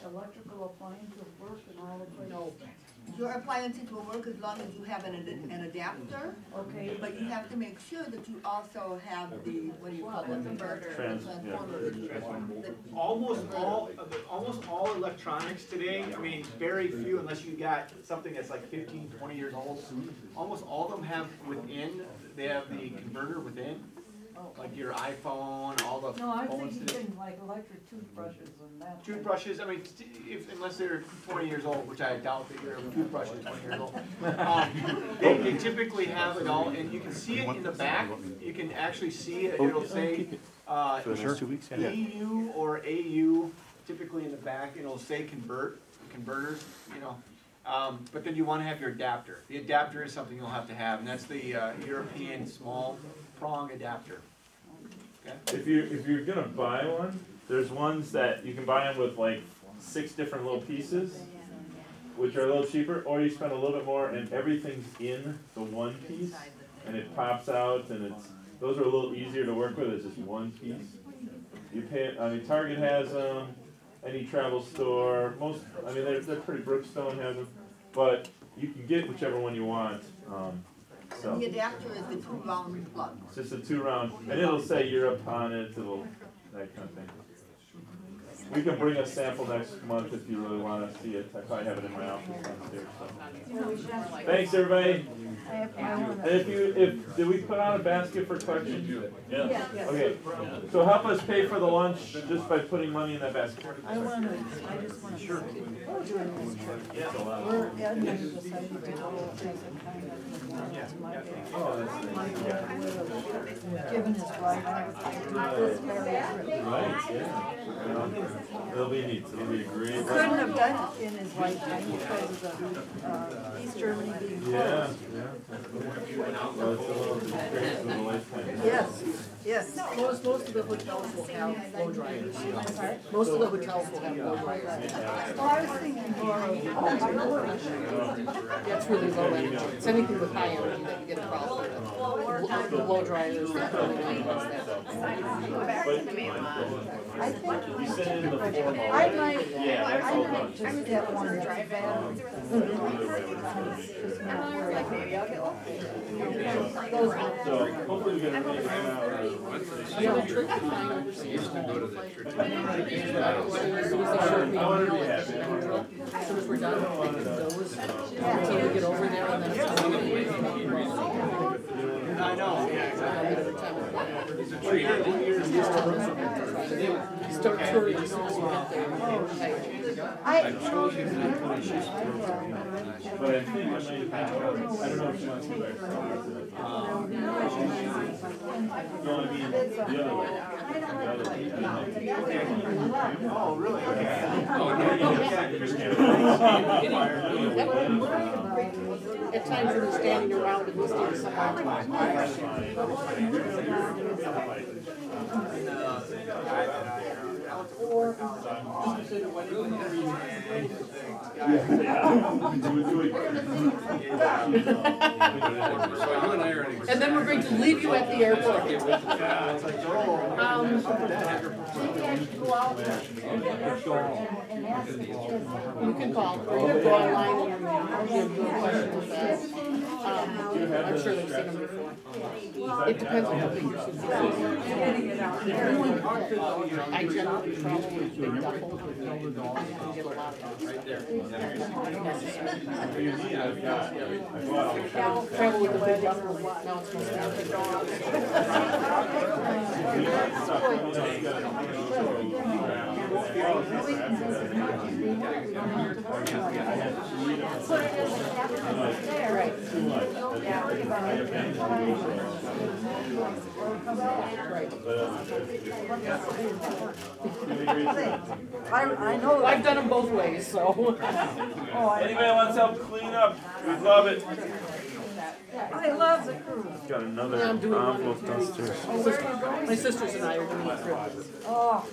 electrical appliances work in all the places? No. Your appliances will work as long as you have an adapter, Okay. but you have to make sure that you also have the, what do you call it? Converter. Almost all electronics today, I mean, very few, unless you got something that's like 15, 20 years old, almost all of them have they have the converter within, like your iPhone, all the No, I'm phones today. thinking like electric toothbrushes and that. Toothbrushes, I mean, unless they're 20 years old, which I doubt that your toothbrush is 20 years old. They typically have it all, and you can see it in the back. You can actually see it, it'll say EU or AU, typically in the back, it'll say converters, you know. But then you want to have your adapter. The adapter is something you'll have to have, and that's the European small prong adapter. Okay? If you're gonna buy one, there's ones that you can buy them with like 6 different little pieces, which are a little cheaper, or you spend a little bit more and everything's in the one piece, and it pops out, and those are a little easier to work with, it's just one piece. You pay, I mean, Target has them, any travel store, they're pretty, Brookstone has them, but you can get whichever one you want. So. The adapter is the 2 round plug. It's just a 2 round, and it'll say Europe on it, that kind of thing. We can bring a sample next month if you really want to see it. I probably have it in my office downstairs. So. Thanks, everybody. Did we put on a basket for collection? Yeah. Okay. So help us pay for the lunch just by putting money in that basket. I just wanna. Sure. During this trip. We're decided to go as a kind of, my dad would given his life to this very trip. Right, yeah. It'll be neat. It'll be a great. He couldn't have done it in his lifetime because of East Germany being closed. Yeah. Well, it's a little experience of a lifetime. Yes. Most of the hotels will have blow dryers. Most of the hotels will have blow dryers. Well, I was thinking more of. That's really low energy. It's anything with high energy that you get a problem with. The blow dryers, that really don't use I think You send in the form I might, Yeah, that's all done. just get one that's bad. So hopefully we get a really The other trick to find overseas is to go to that church. As soon as we're done, those, until we get over there and then it's I know, start touring as soon as we get there. But I think I might have, I don't know if she wants to go back. No, I mean, the other way. Oh, really? Okay. At times when you're standing around and listening to someone. And then we're going to leave you at the airport. Go out and ask You can call, or you can go online and give your question with that. I'm sure they've seen them before. It depends on how big your suitcase is. I generally travel with big duffel. You can get a lot of travel with a big duffel. Now it's supposed to be I know. I've done them both ways, so. Anybody wants help clean up? We'd love it. I love the cruise. Got another I'm doing one. envelope downstairs. My sisters and I are doing a trip. Oh.